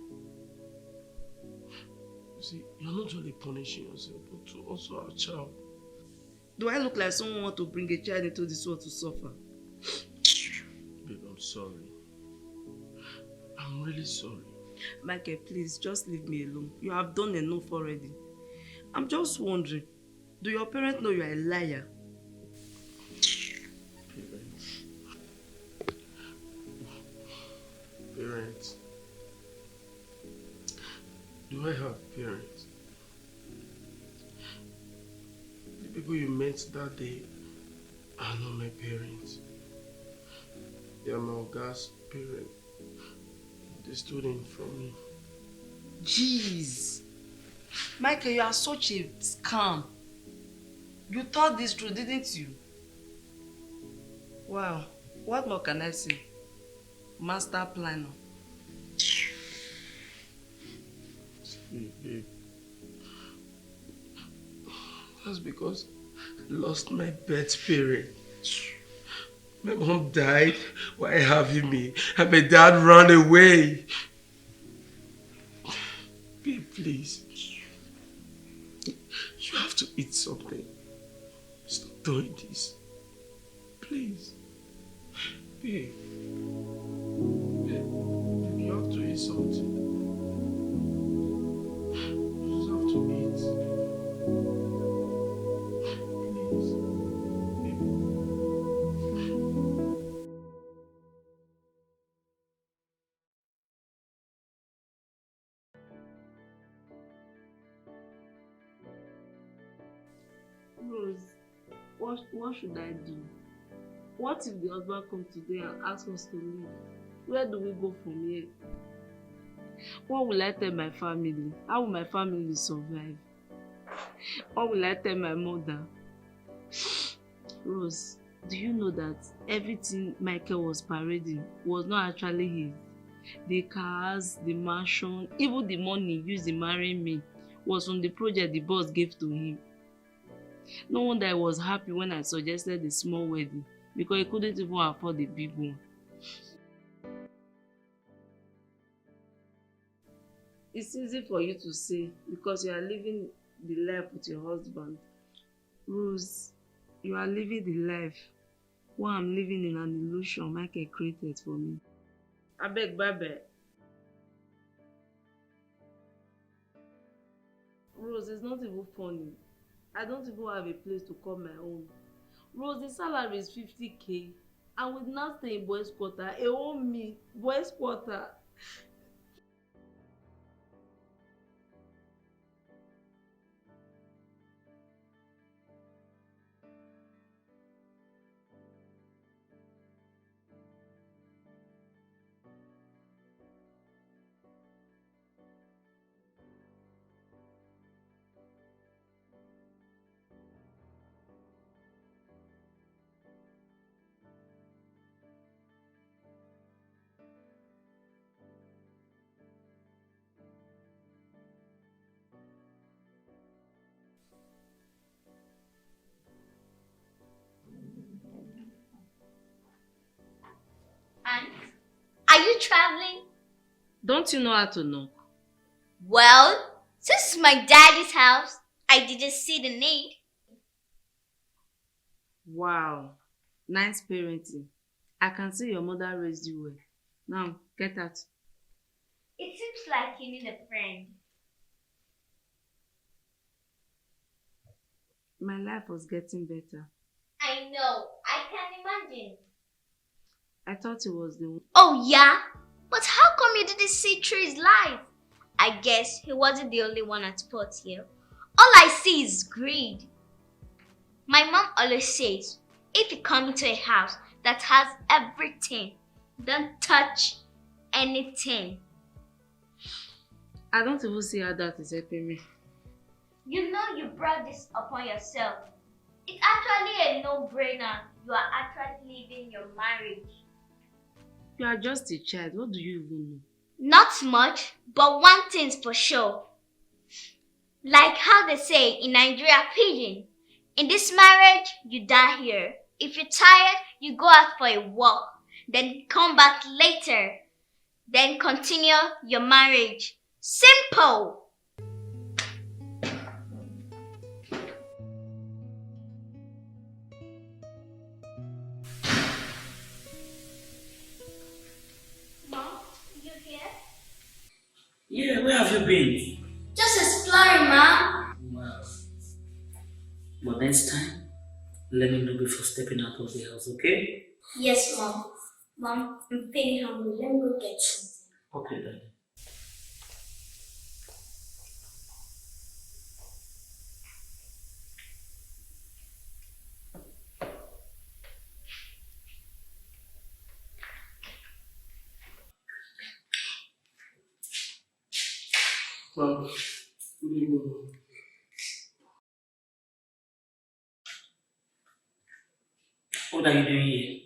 You see, you're not only punishing yourself, but to also our child. Do I look like someone who want to bring a child into this world to suffer? Babe, I'm sorry. I'm really sorry. Michael, please, just leave me alone. You have done enough already. I'm just wondering, do your parents know you are a liar? Parents. Do I have parents? The people you met that day are not my parents. They are my Oga's parents. They stood in for me. Jeez. Michael, you are such a scam. You thought this through, didn't you? Wow. What more can I say? Master planner. Babe. That's because I lost my birth parent. My mom died while having me, and my dad ran away. Babe, please. You have to eat something. Stop doing this. Please. Babe. Babe, you have to eat something. You just have to eat. Rose, what should I do? What if the husband comes today and asks us to leave? Where do we go from here? What will I tell my family? How will my family survive? What will I tell my mother? Rose, do you know that everything Michael was parading was not actually his? The cars, the mansion, even the money used in marrying me was from the project the boss gave to him. No wonder I was happy when I suggested a small wedding because he couldn't even afford a big one. It's easy for you to say because you are living the life with your husband. Rose, you are living the life while I'm living in an illusion Michael created for me. I beg, bye-bye. Rose, it's not even funny. I don't even have a place to call my own. Rose, the salary is 50K. And with now staying in boys' quarter, a whole me, boys' quarter. Aunt, are you traveling? Don't you know how to knock? Well, since it's my daddy's house, I didn't see the need. Wow. Nice parenting. I can see your mother raised you well. Now, get out. It seems like you need a friend. My life was getting better. I know. I can imagine. I thought it was the one. Oh, yeah? But how come you didn't see through his life? I guess he wasn't the only one at sport here. All I see is greed. My mom always says, if you come into a house that has everything, don't touch anything. I don't even see how that is helping me. You know you brought this upon yourself. It's actually a no-brainer. You are actually leaving your marriage. You are just a child. What do you even know? Not much, but one thing's for sure. Like how they say in Nigeria pidgin, in this marriage, you die here. If you're tired, you go out for a walk, then come back later, then continue your marriage. Simple. Mom, you here? Yeah, where have you been? Just exploring, Mom. Wow. But next time, let me know before stepping out of the house, okay? Yes, Mom. Mom, I'm feeling hungry. Let me go get something. Okay, then. Mom, good evening. What are you doing here?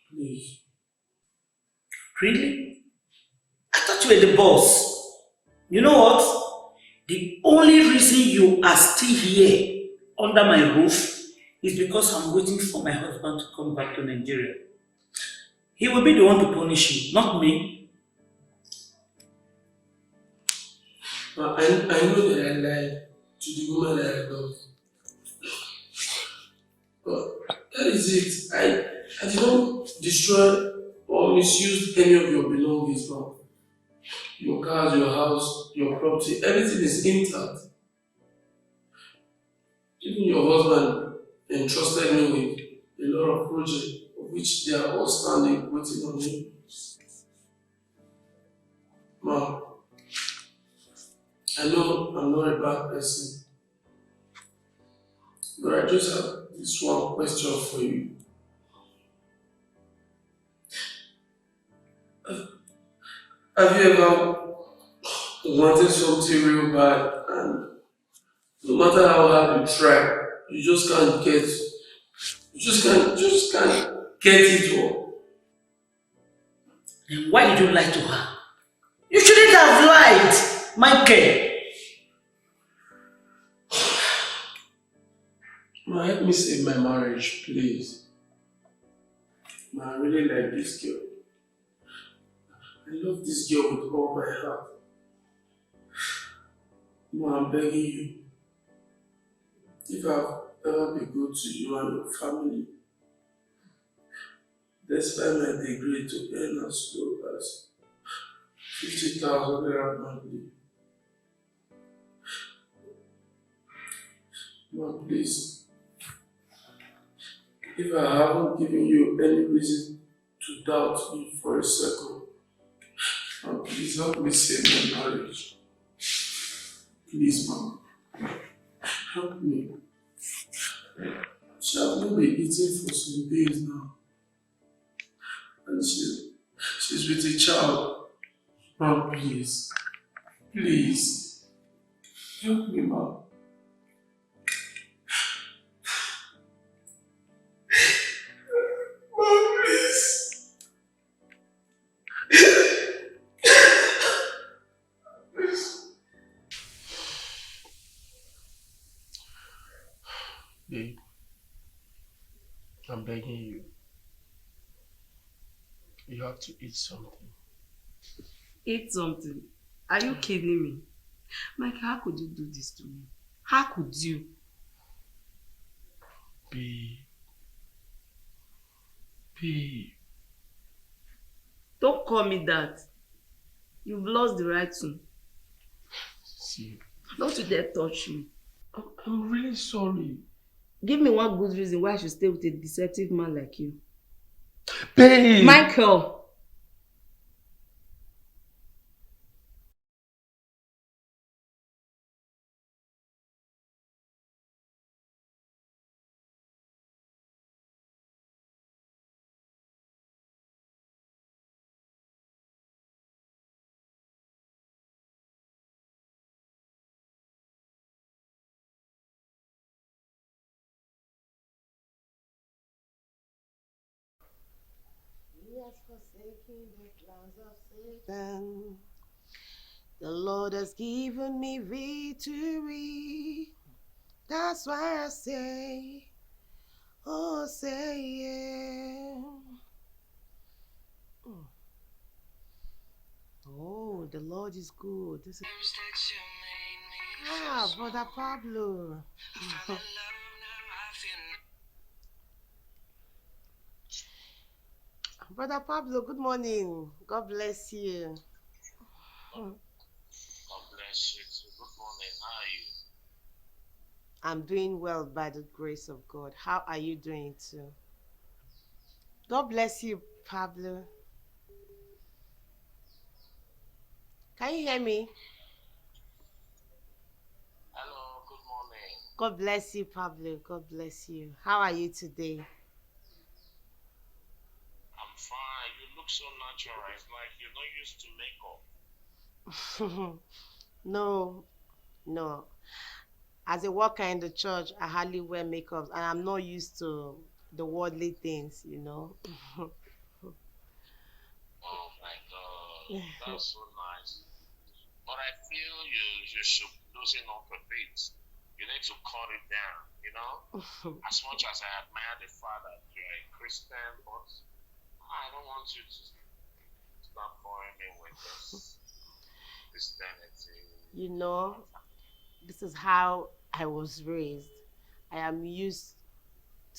Please. Really? I thought you were the boss. You know what? The only reason you are still here under my roof is because I'm waiting for my husband to come back to Nigeria. He will be the one to punish you, not me. I know that I lied to the woman that I love. But that is it. I did not destroy or misuse any of your belongings, Mom. Your cars, your house, your property, everything is intact. Even your husband entrusted me with a lot of projects, of which they are all standing, waiting on you. Mom, I know I'm not a bad person, but I just have this one question for you. Have you ever wanted something real bad and no matter how hard you try, you just can't get it all? Then why did you lie to her? You shouldn't have lied, Michael. Ma, help me save my marriage, please. Ma, I really like this girl. I love this girl with all my heart. Ma, I'm begging you. If I've ever been good to you and your family, despite my degree to earn as low as 50,000 naira monthly. Ma, please. If I haven't given you any reason to doubt me for a second, please help me save my marriage. Please, Mom. Help me. She has not been eating for some days now. And she's with a child. Mom, please. Please. Help me, Mom. Mom, please. Babe, I'm begging you. You have to eat something. Eat something? Are you kidding me? Mike, how could you do this to me? How could you? Babe. Babe. Don't call me that. You've lost the right to. See. Don't you dare touch me. I'm really sorry. Give me one good reason why I should stay with a deceptive man like you. Babe! Michael! He has forsaken the plans of Satan. The Lord has given me victory. That's why I say, oh, say yeah. Oh, the Lord is good. This is Brother Pablo. Brother Pablo, good morning. God bless you. God bless you too. Good morning. How are you? I'm doing well by the grace of God. How are you doing too? God bless you, Pablo. Can you hear me? Hello, good morning. God bless you, Pablo. God bless you. How are you today? I'm fine. You look so natural. It's like you're not used to makeup. No. As a worker in the church, I hardly wear makeup, and I'm not used to the worldly things, Oh my God, that's so nice. But I feel you should loosen up a bit. You need to cut it down, As much as I admire the fact that you're a Christian, but I don't want you to start boring me with this Christianity. This is how I was raised. I am used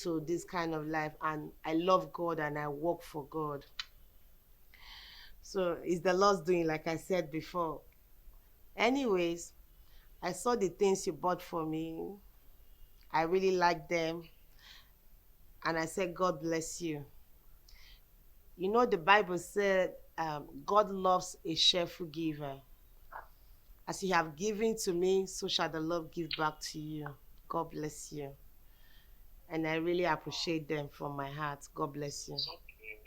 to this kind of life, and I love God and I work for God. So it's the Lord's doing, like I said before. Anyways, I saw the things you bought for me. I really like them. And I said, God bless you. The Bible said God loves a cheerful giver. As you have given to me, so shall the Lord give back to you. God bless you. And I really appreciate them from my heart. God bless you. It's okay.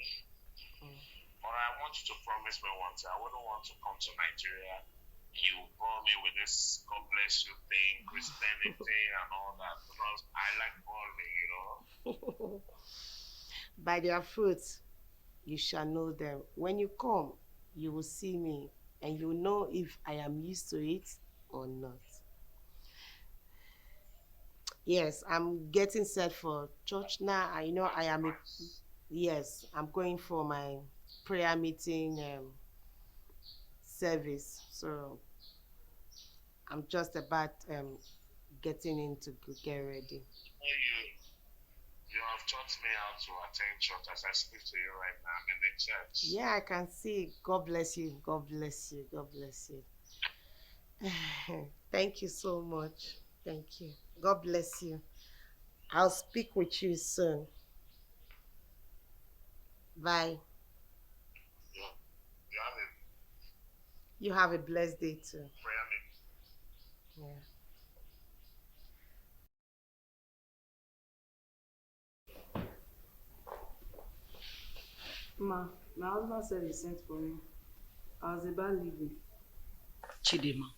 But I want you to promise me one thing. I wouldn't want to come to Nigeria. You bore me with this God bless you thing, Christianity and all that, because I like boring, By their fruits, you shall know them. When you come, you will see me, and you will know if I am used to it or not. Yes, I'm getting set for church now. I am yes, I'm going for my prayer meeting service. So I'm just about getting in to get ready. You have taught me how to attend church as I speak to you right now. I'm in the church. Yeah, I can see. God bless you. God bless you. God bless you. Thank you so much. Thank you. God bless you. I'll speak with you soon. Bye. You have a blessed day too. Yeah. Ma, my husband said he sent for me. I was about leaving. Chidema,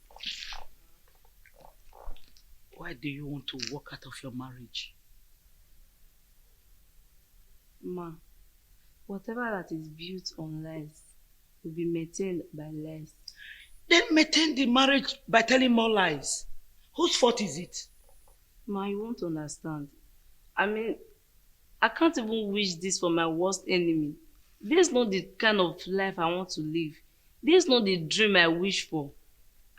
why do you want to walk out of your marriage? Ma, whatever that is built on lies will be maintained by lies. Then maintain the marriage by telling more lies. Whose fault is it? Ma, you won't understand. I can't even wish this for my worst enemy. This is not the kind of life I want to live. This is not the dream I wish for.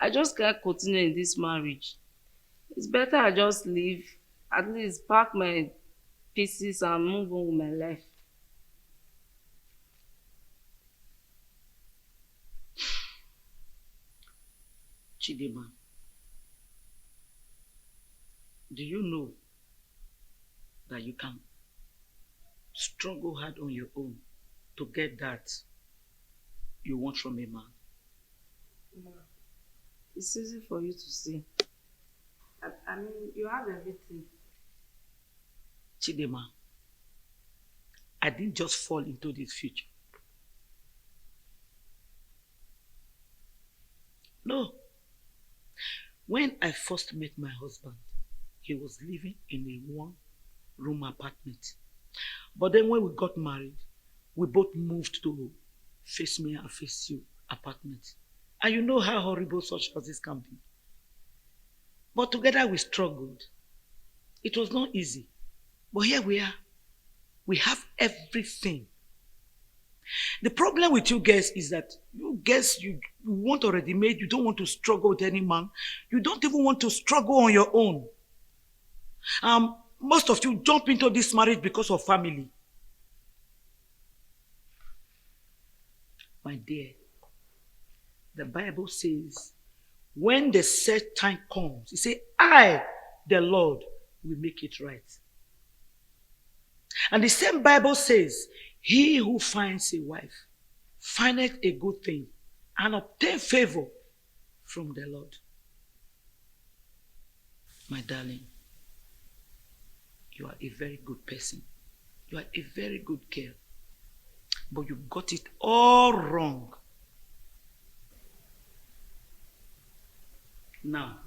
I just can't continue in this marriage. It's better I just leave, at least pack my pieces and move on with my life. Chidima, do you know that you can struggle hard on your own to get that you want from a man? It's easy for you to see. I mean, you have everything. Chidima, I didn't just fall into this future. No. When I first met my husband, he was living in a one-room apartment. But then when we got married, we both moved to Face Me and Face You apartment. And you know how horrible such houses can be. But together we struggled. It was not easy. But here we are. We have everything. The problem with you guys is that you guys, you want already made, you don't want to struggle with any man. You don't even want to struggle on your own. Most of you jump into this marriage because of family. My dear, the Bible says, when the set time comes, it says, I, the Lord, will make it right. And the same Bible says, he who finds a wife findeth a good thing and obtain favor from the Lord. My darling, you are a very good person. You are a very good girl. But you got it all wrong. Now,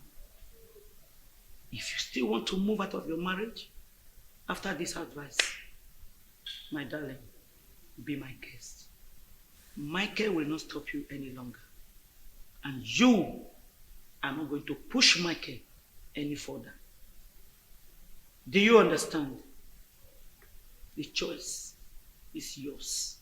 if you still want to move out of your marriage, after this advice, my darling, be my guest. Michael will not stop you any longer. And you are not going to push Michael any further. Do you understand? The choice is yours.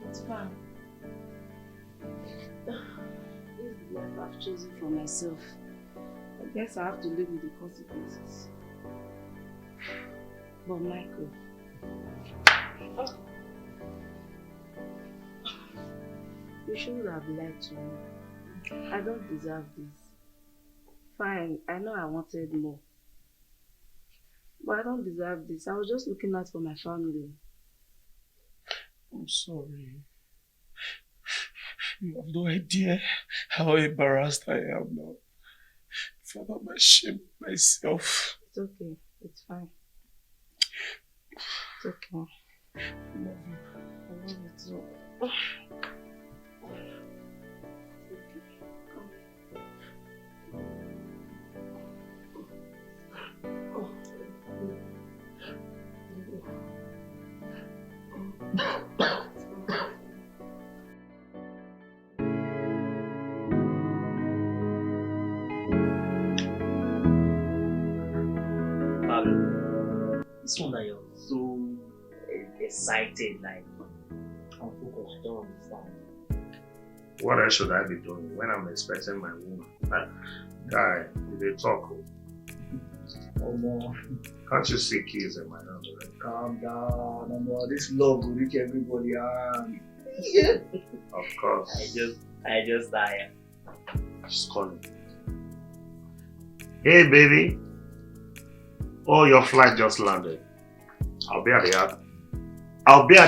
It's fine. This is the life I've chosen for myself. I guess I have to live with the consequences. But Michael, you shouldn't have lied to me. I don't deserve this. Fine, I know I wanted more. But I don't deserve this. I was just looking out for my family. I'm sorry. You have no idea how embarrassed I am now. Father, I'm ashamed of myself. It's okay. It's fine. It's okay. I love you. I love you too. This one that you're so excited, like, I'm focused, I don't understand. What else should I be doing when I'm expecting my woman? Guy, they talk. Oh, no. Can't you see keys in my hand already? Calm down, no, this love will reach everybody. Of course. I just die. She's calling. Hey, baby. Oh, your flight just landed. I'll be at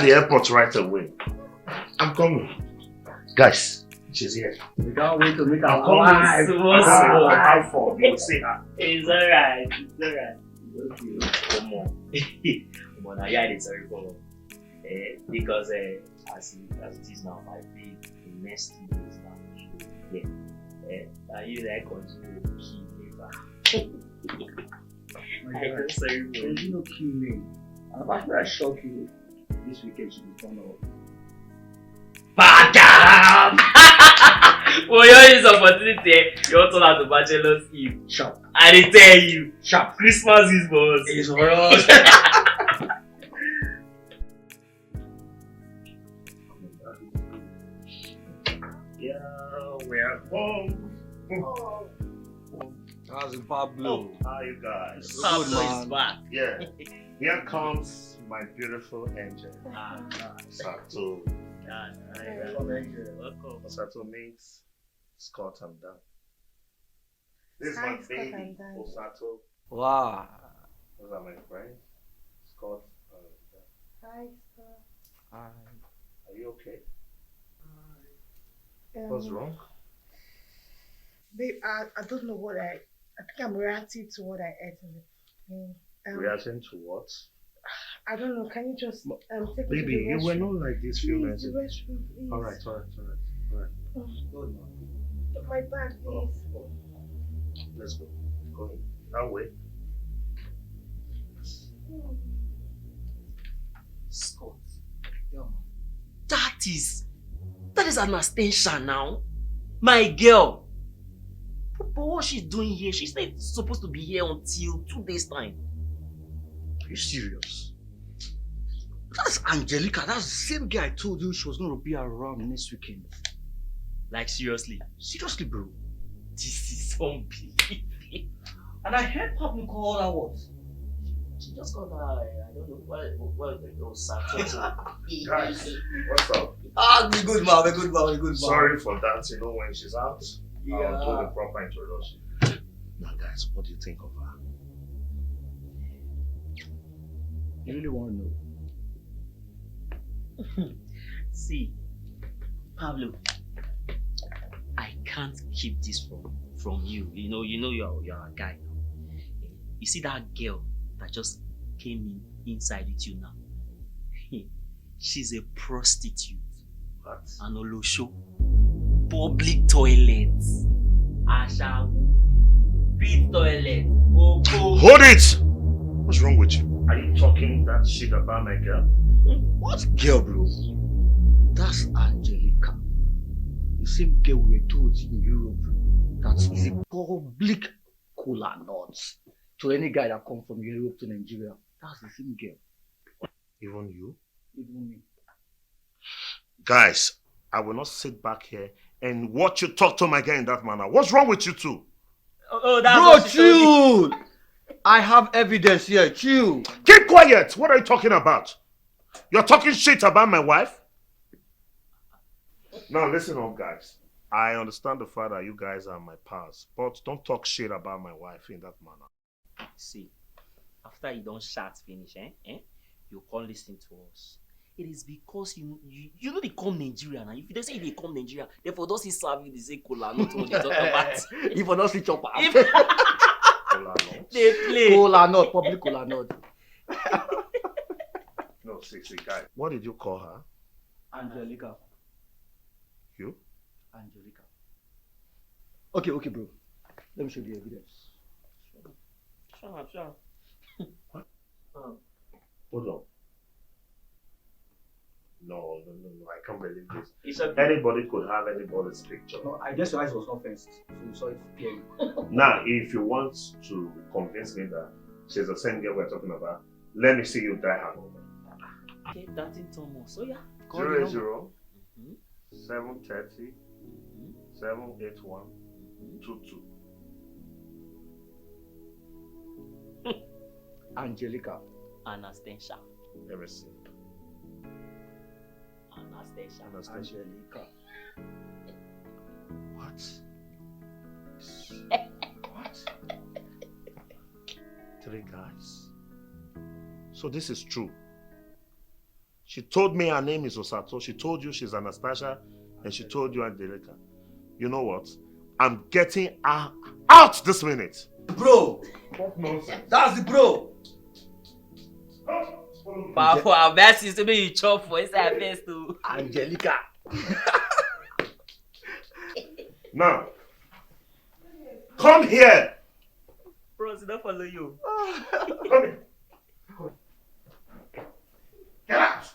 the airport right away. I'm coming. Guys, She's here. We can't wait to meet our Come wife. How for you see her? It's alright. It's alright. Come on. Come on. I am sorry for because as it is now, I think the next 2 days now. Yeah. And you like continue to kill me. I don't sorry for you. You no kill me. I'm about to shock you. This weekend should be fun. Badam! For your use opportunity, you want to turn out to Bachelor's Eve. Sharp. I tell you. Sharp. Christmas is for us. It's for us. Yeah, we're home. Oh. How's it, Pablo? Oh, how you guys? Pablo is back. Yeah. Here comes my beautiful angel. Sato. Welcome. Sato means Scott and Dan. This is my baby, Osato. Wow. Those are my friends, Scott and Dan. Hi, Scott. Hi. Are you okay? Hi. What's wrong? Babe, I don't know what I think I'm reacting to what I ate in the plane. Reacting to what? I don't know. Can you just take me to Baby, the you were restroom? not like this few minutes The ago. restroom, please. Alright. My bag, please. Let's go. Go in. That way. Scott. That is an extension now. My girl. But what she's doing here, she's not supposed to be here until 2 days time. Are you serious? That's Angelica. That's the same girl I told you she was going to be around next weekend. Like seriously? Seriously, bro. This is unbelievable. And I heard Pablo call her what? She just called her, I don't know, what it was, Guys, what's up? We're good, man. We're good, man. Sorry for that. You know, when she's out, Yeah. I'll do the proper introduction. Now, guys, what do you think of her? You really want to know? See, Pablo, I can't keep this from you. You know you're a guy now. You see that girl that just came inside with you now? She's a prostitute. What? An olosho. Public toilets. Ashawo. Pit toilet. Hold it! What's wrong with you? Are you talking that shit about my girl? What girl, bro? That's Angelica. The same girl we were told in Europe that is a public cola nut to any guy that comes from Europe to Nigeria. That's the same girl. Even you? Even me. Guys, I will not sit back here and watch you talk to my girl in that manner. What's wrong with you two? That's Bro, chill! I have evidence here. Chill. Keep quiet! What are you talking about? You're talking shit about my wife? Now listen up, guys. I understand the fact that you guys are my pals, but don't talk shit about my wife in that manner. See, after you don't shout finish, you can't listen to us. It is because you know they come Nigeria now. If they say they come Nigeria, therefore don't see serve you, they say cola, not what they talk about. If I don't see chopper. Cola nut. They play. Cola nut, public cola nut. No, see, guys. What did you call her? Angelica. You? Angelica. Okay, bro. Let me show you the evidence. Sure. What? Hold on. No, I can't believe this. Anybody could have anybody's picture. No, I guess your eyes was not fenced, so you saw it clearly. Now, if you want to convince me that she's the same girl we're talking about, let me see you die hangover. Okay, that's in Thomas. So yeah. 080 730 781 22. Angelica. Anastasia. Let me see. Anastasia. Angelica. What? What? 3 guys. So this is true. She told me her name is Osato. She told you she's Anastasia. and she told you, Angelica, you know what? I'm getting out this minute. Bro! What nonsense? That's the bro! But for our best is to be you chop for inside face too. Angelica. Now, come here. Bros, don't follow you. Come here. Get out.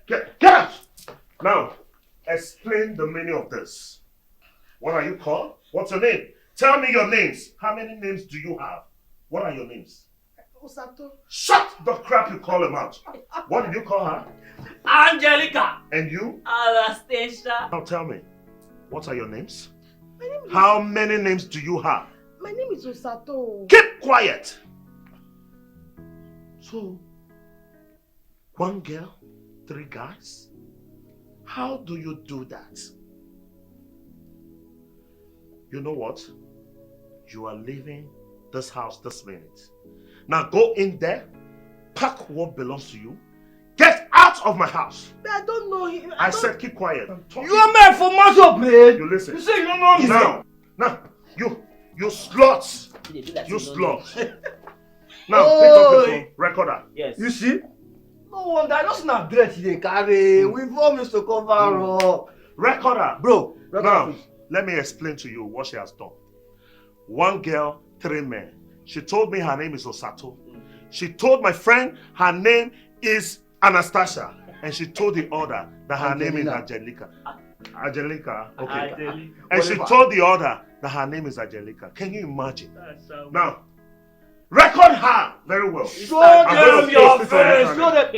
Get out. Now, explain the meaning of this. What are you called? What's your name? Tell me your names. How many names do you have? What are your names? Osato. Shut the crap you call him out. What did you call her? Angelica. And you? Anastasia. Now tell me, what are your names? My name is How many names do you have? My name is Osato. Keep quiet. So, one girl, 3 guys? How do you do that? You know what? You are leaving this house this minute. Now go in there, pack what belongs to you, get out of my house. I don't know him. I said keep quiet. You are meant for muscle, man. You listen. You say you don't know me. Now, you sluts. You sluts. Now, pick up the phone, recorder. Yes. You see? No wonder, I just not dress they carry. We've almost to cover up. Recorder. Bro, now, let me explain to you what she has done. 1 girl, 3 men. She told me her name is Osato. She told my friend her name is Anastasia. And she told the other that her name is Angelica. Angelica, okay. Angelica. And she told the other that her name is Angelica. Can you imagine? Now, record her very well. Show them your face. Show them.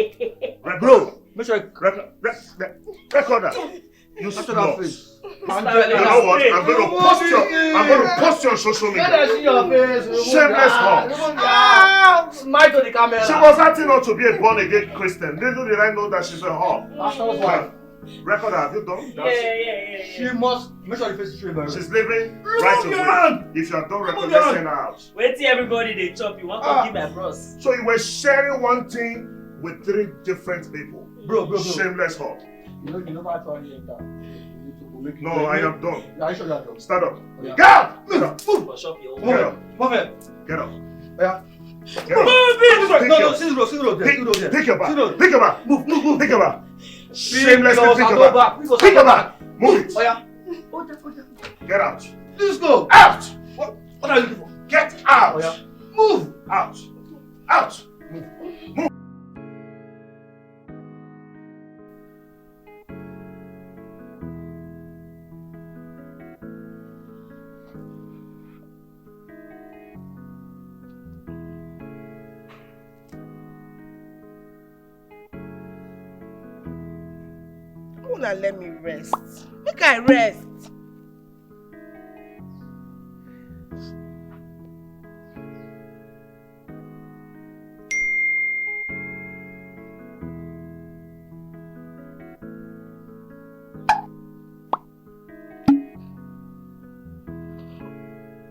Bro, make sure record her. You slut. You know Angelica. what? I'm going to post you on social media. Let us see your face. Shameless whore. Smile to the camera. She was acting not to be a born again Christian. Little did I know that she's a whore. Pastor's wife. Record her, have you done? Yeah. She must make sure the face is straight. She's leaving right away. If you are done recording, let's send her out. Wait till everybody they chop. You want to give my bros. So you were sharing one thing with 3 different people. Bro. Shameless whore. You know how to enter. No, I am done. Are you sure you are done? Stand up. Yeah. Get up! Get up! Move! Get up! Move it! Get up! Yeah. Get up! No, see the road there. Pick your back. Pick your back. Move. Pick your back. Shamelessly pick your back. Pick your back. Move it. Oh yeah. Get out. Let's go. Out! What are you looking for? Get out! Oh yeah. Move! Out! Out! Move. Move! Una let me rest. Make I rest.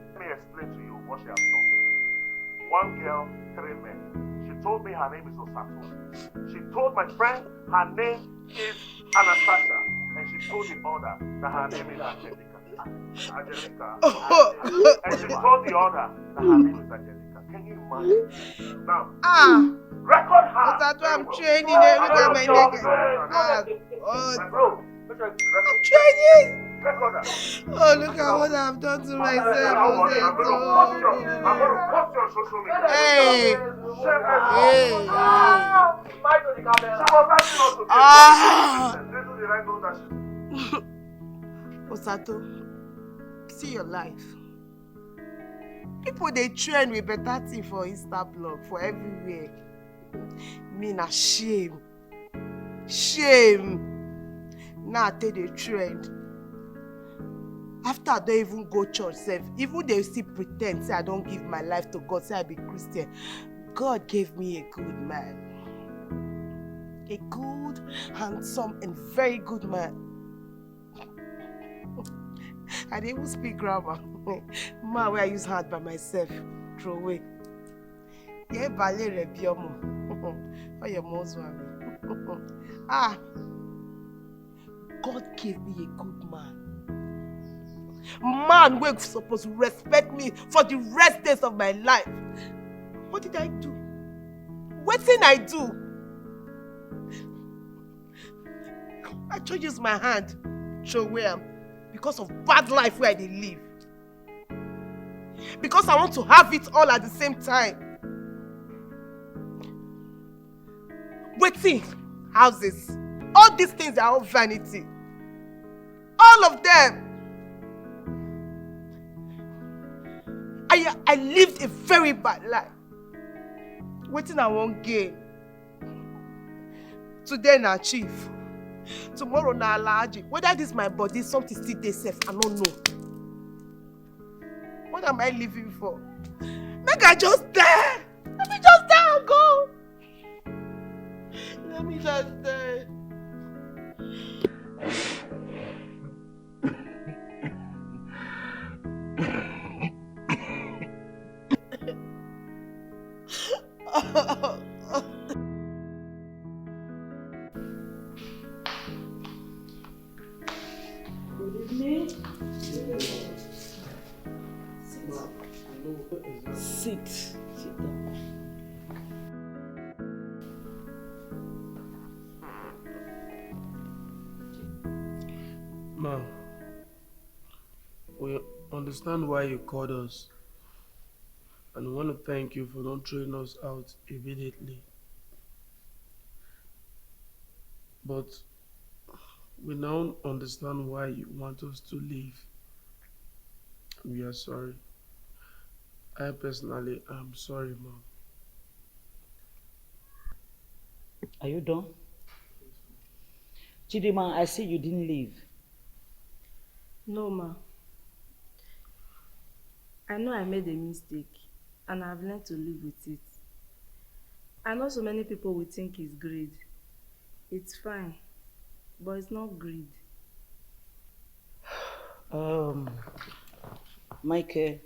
Let me explain to you what she has done. 1 girl, 3 men. She told me her name is Osato. She told my friend her name is Anastasia. And she told the other that her name is Angelica. And she told the other that her name is Angelica. Can you imagine? Now, record her. Osato, I'm training. Look at my neck. Bro, I'm training. record her. Oh, look at what I've done to myself. I'm going to post you on social media. Hey. Little did I know that Osato, see your life. People they train with better thing for Insta blog, for everywhere. Me na shame. Now I tell the trend. After I don't even go church, even they still pretend say I don't give my life to God, say I be Christian. God gave me a good man. A good, handsome, and very good man. I didn't even speak grammar. Man, where I use hand by myself, throw away. Yeah, ballet rebiomo. Oh, your mom's one. God gave me a good man. Man wey supposed to respect me for the rest days of my life. What did I do? Wetin I do? I just use my hand, throw away am because of bad life where I dey live. Because I want to have it all at the same time. Wetin? Houses. All these things are all vanity. All of them. I lived a very bad life. Wetin I wan gain? Today na chief. Tomorrow na Alhaji. Whether this my body, something still dey safe, I don't know. What am I living for? Make I just die. Let me just die and go. Let me just die. Good evening. Sit. Sit down. Ma, we understand why you called us, and we want to thank you for not throwing us out immediately. But we now understand why you want us to leave. We are sorry. I personally am sorry, Mom. Are you done? Chidima, I see you didn't leave. No, ma. I know I made a mistake, and I've learned to live with it. I know so many people will think it's greed. It's fine, but it's not greed. Michael,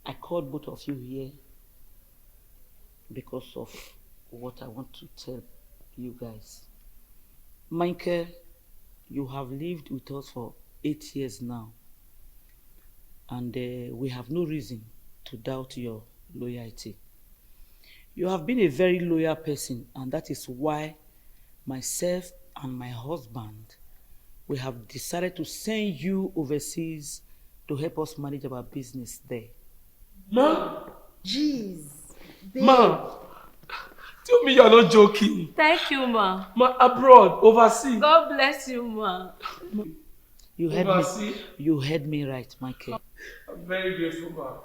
I called both of you here because of what I want to tell you guys. Michael, you have lived with us for 8 years now, and we have no reason to doubt your loyalty. You have been a very loyal person, and that is why myself and my husband, we have decided to send you overseas to help us manage our business there. Ma? Jeez. Ma, tell me you're not joking. Thank you, ma. Ma, abroad, overseas. God bless you, ma. You heard me right, Michael. I'm very grateful, ma.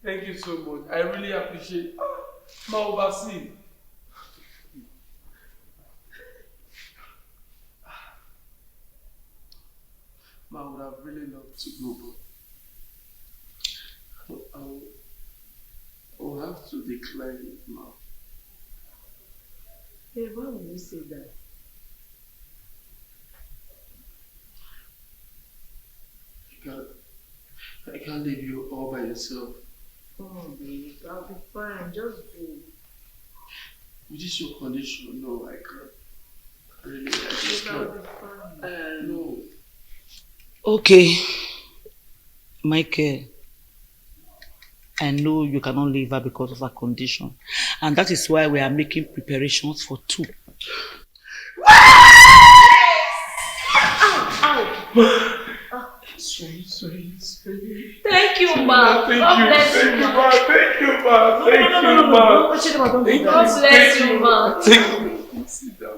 Thank you so much. I really appreciate ma, overseas. Ma, I would have really loved to go, but I will have to decline it, ma. Hey, why would you say that? I can't leave you all by yourself. Oh, babe, I'll be fine. Just go. With this your condition, no, I can't. Really, I just can't. I'll be fine. No. Okay, Michael, I know you cannot leave her because of her condition, and that is why we are making preparations for two. Sorry. Thank you, ma. God bless you, ma. Thank you, ma.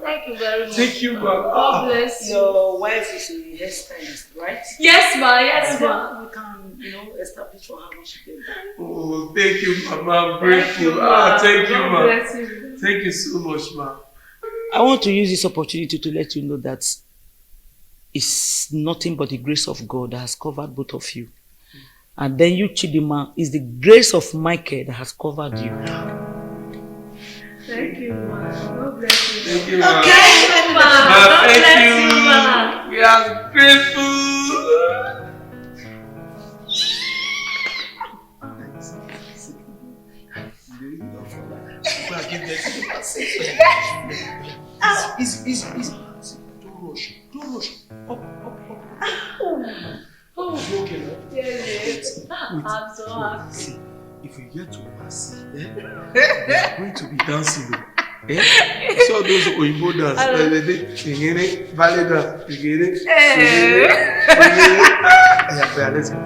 Thank you very much. Thank you, ma. God bless you. Your wife is a hairstylist, right? Yes, ma. Yes, ma. We can, establish for her when she gets back. Oh, thank you, Mama. I'm grateful. Thank you, ma. Thank you so much, ma. I want to use this opportunity to let you know that it's nothing but the grace of God that has covered both of you. And then you, Chidima, is the grace of Michael that has covered you. Thank you, ma. God bless you. Thank you, ma. Thank you, ma. God bless you, ma. We are grateful. Easy. Don't rush. come on. Oh, you okay, right? Yes. I'm so happy. See, if we get to Overseas, we are going to be dancing. See all those Oyibo dance. Ballet dance. Yeah, let's go.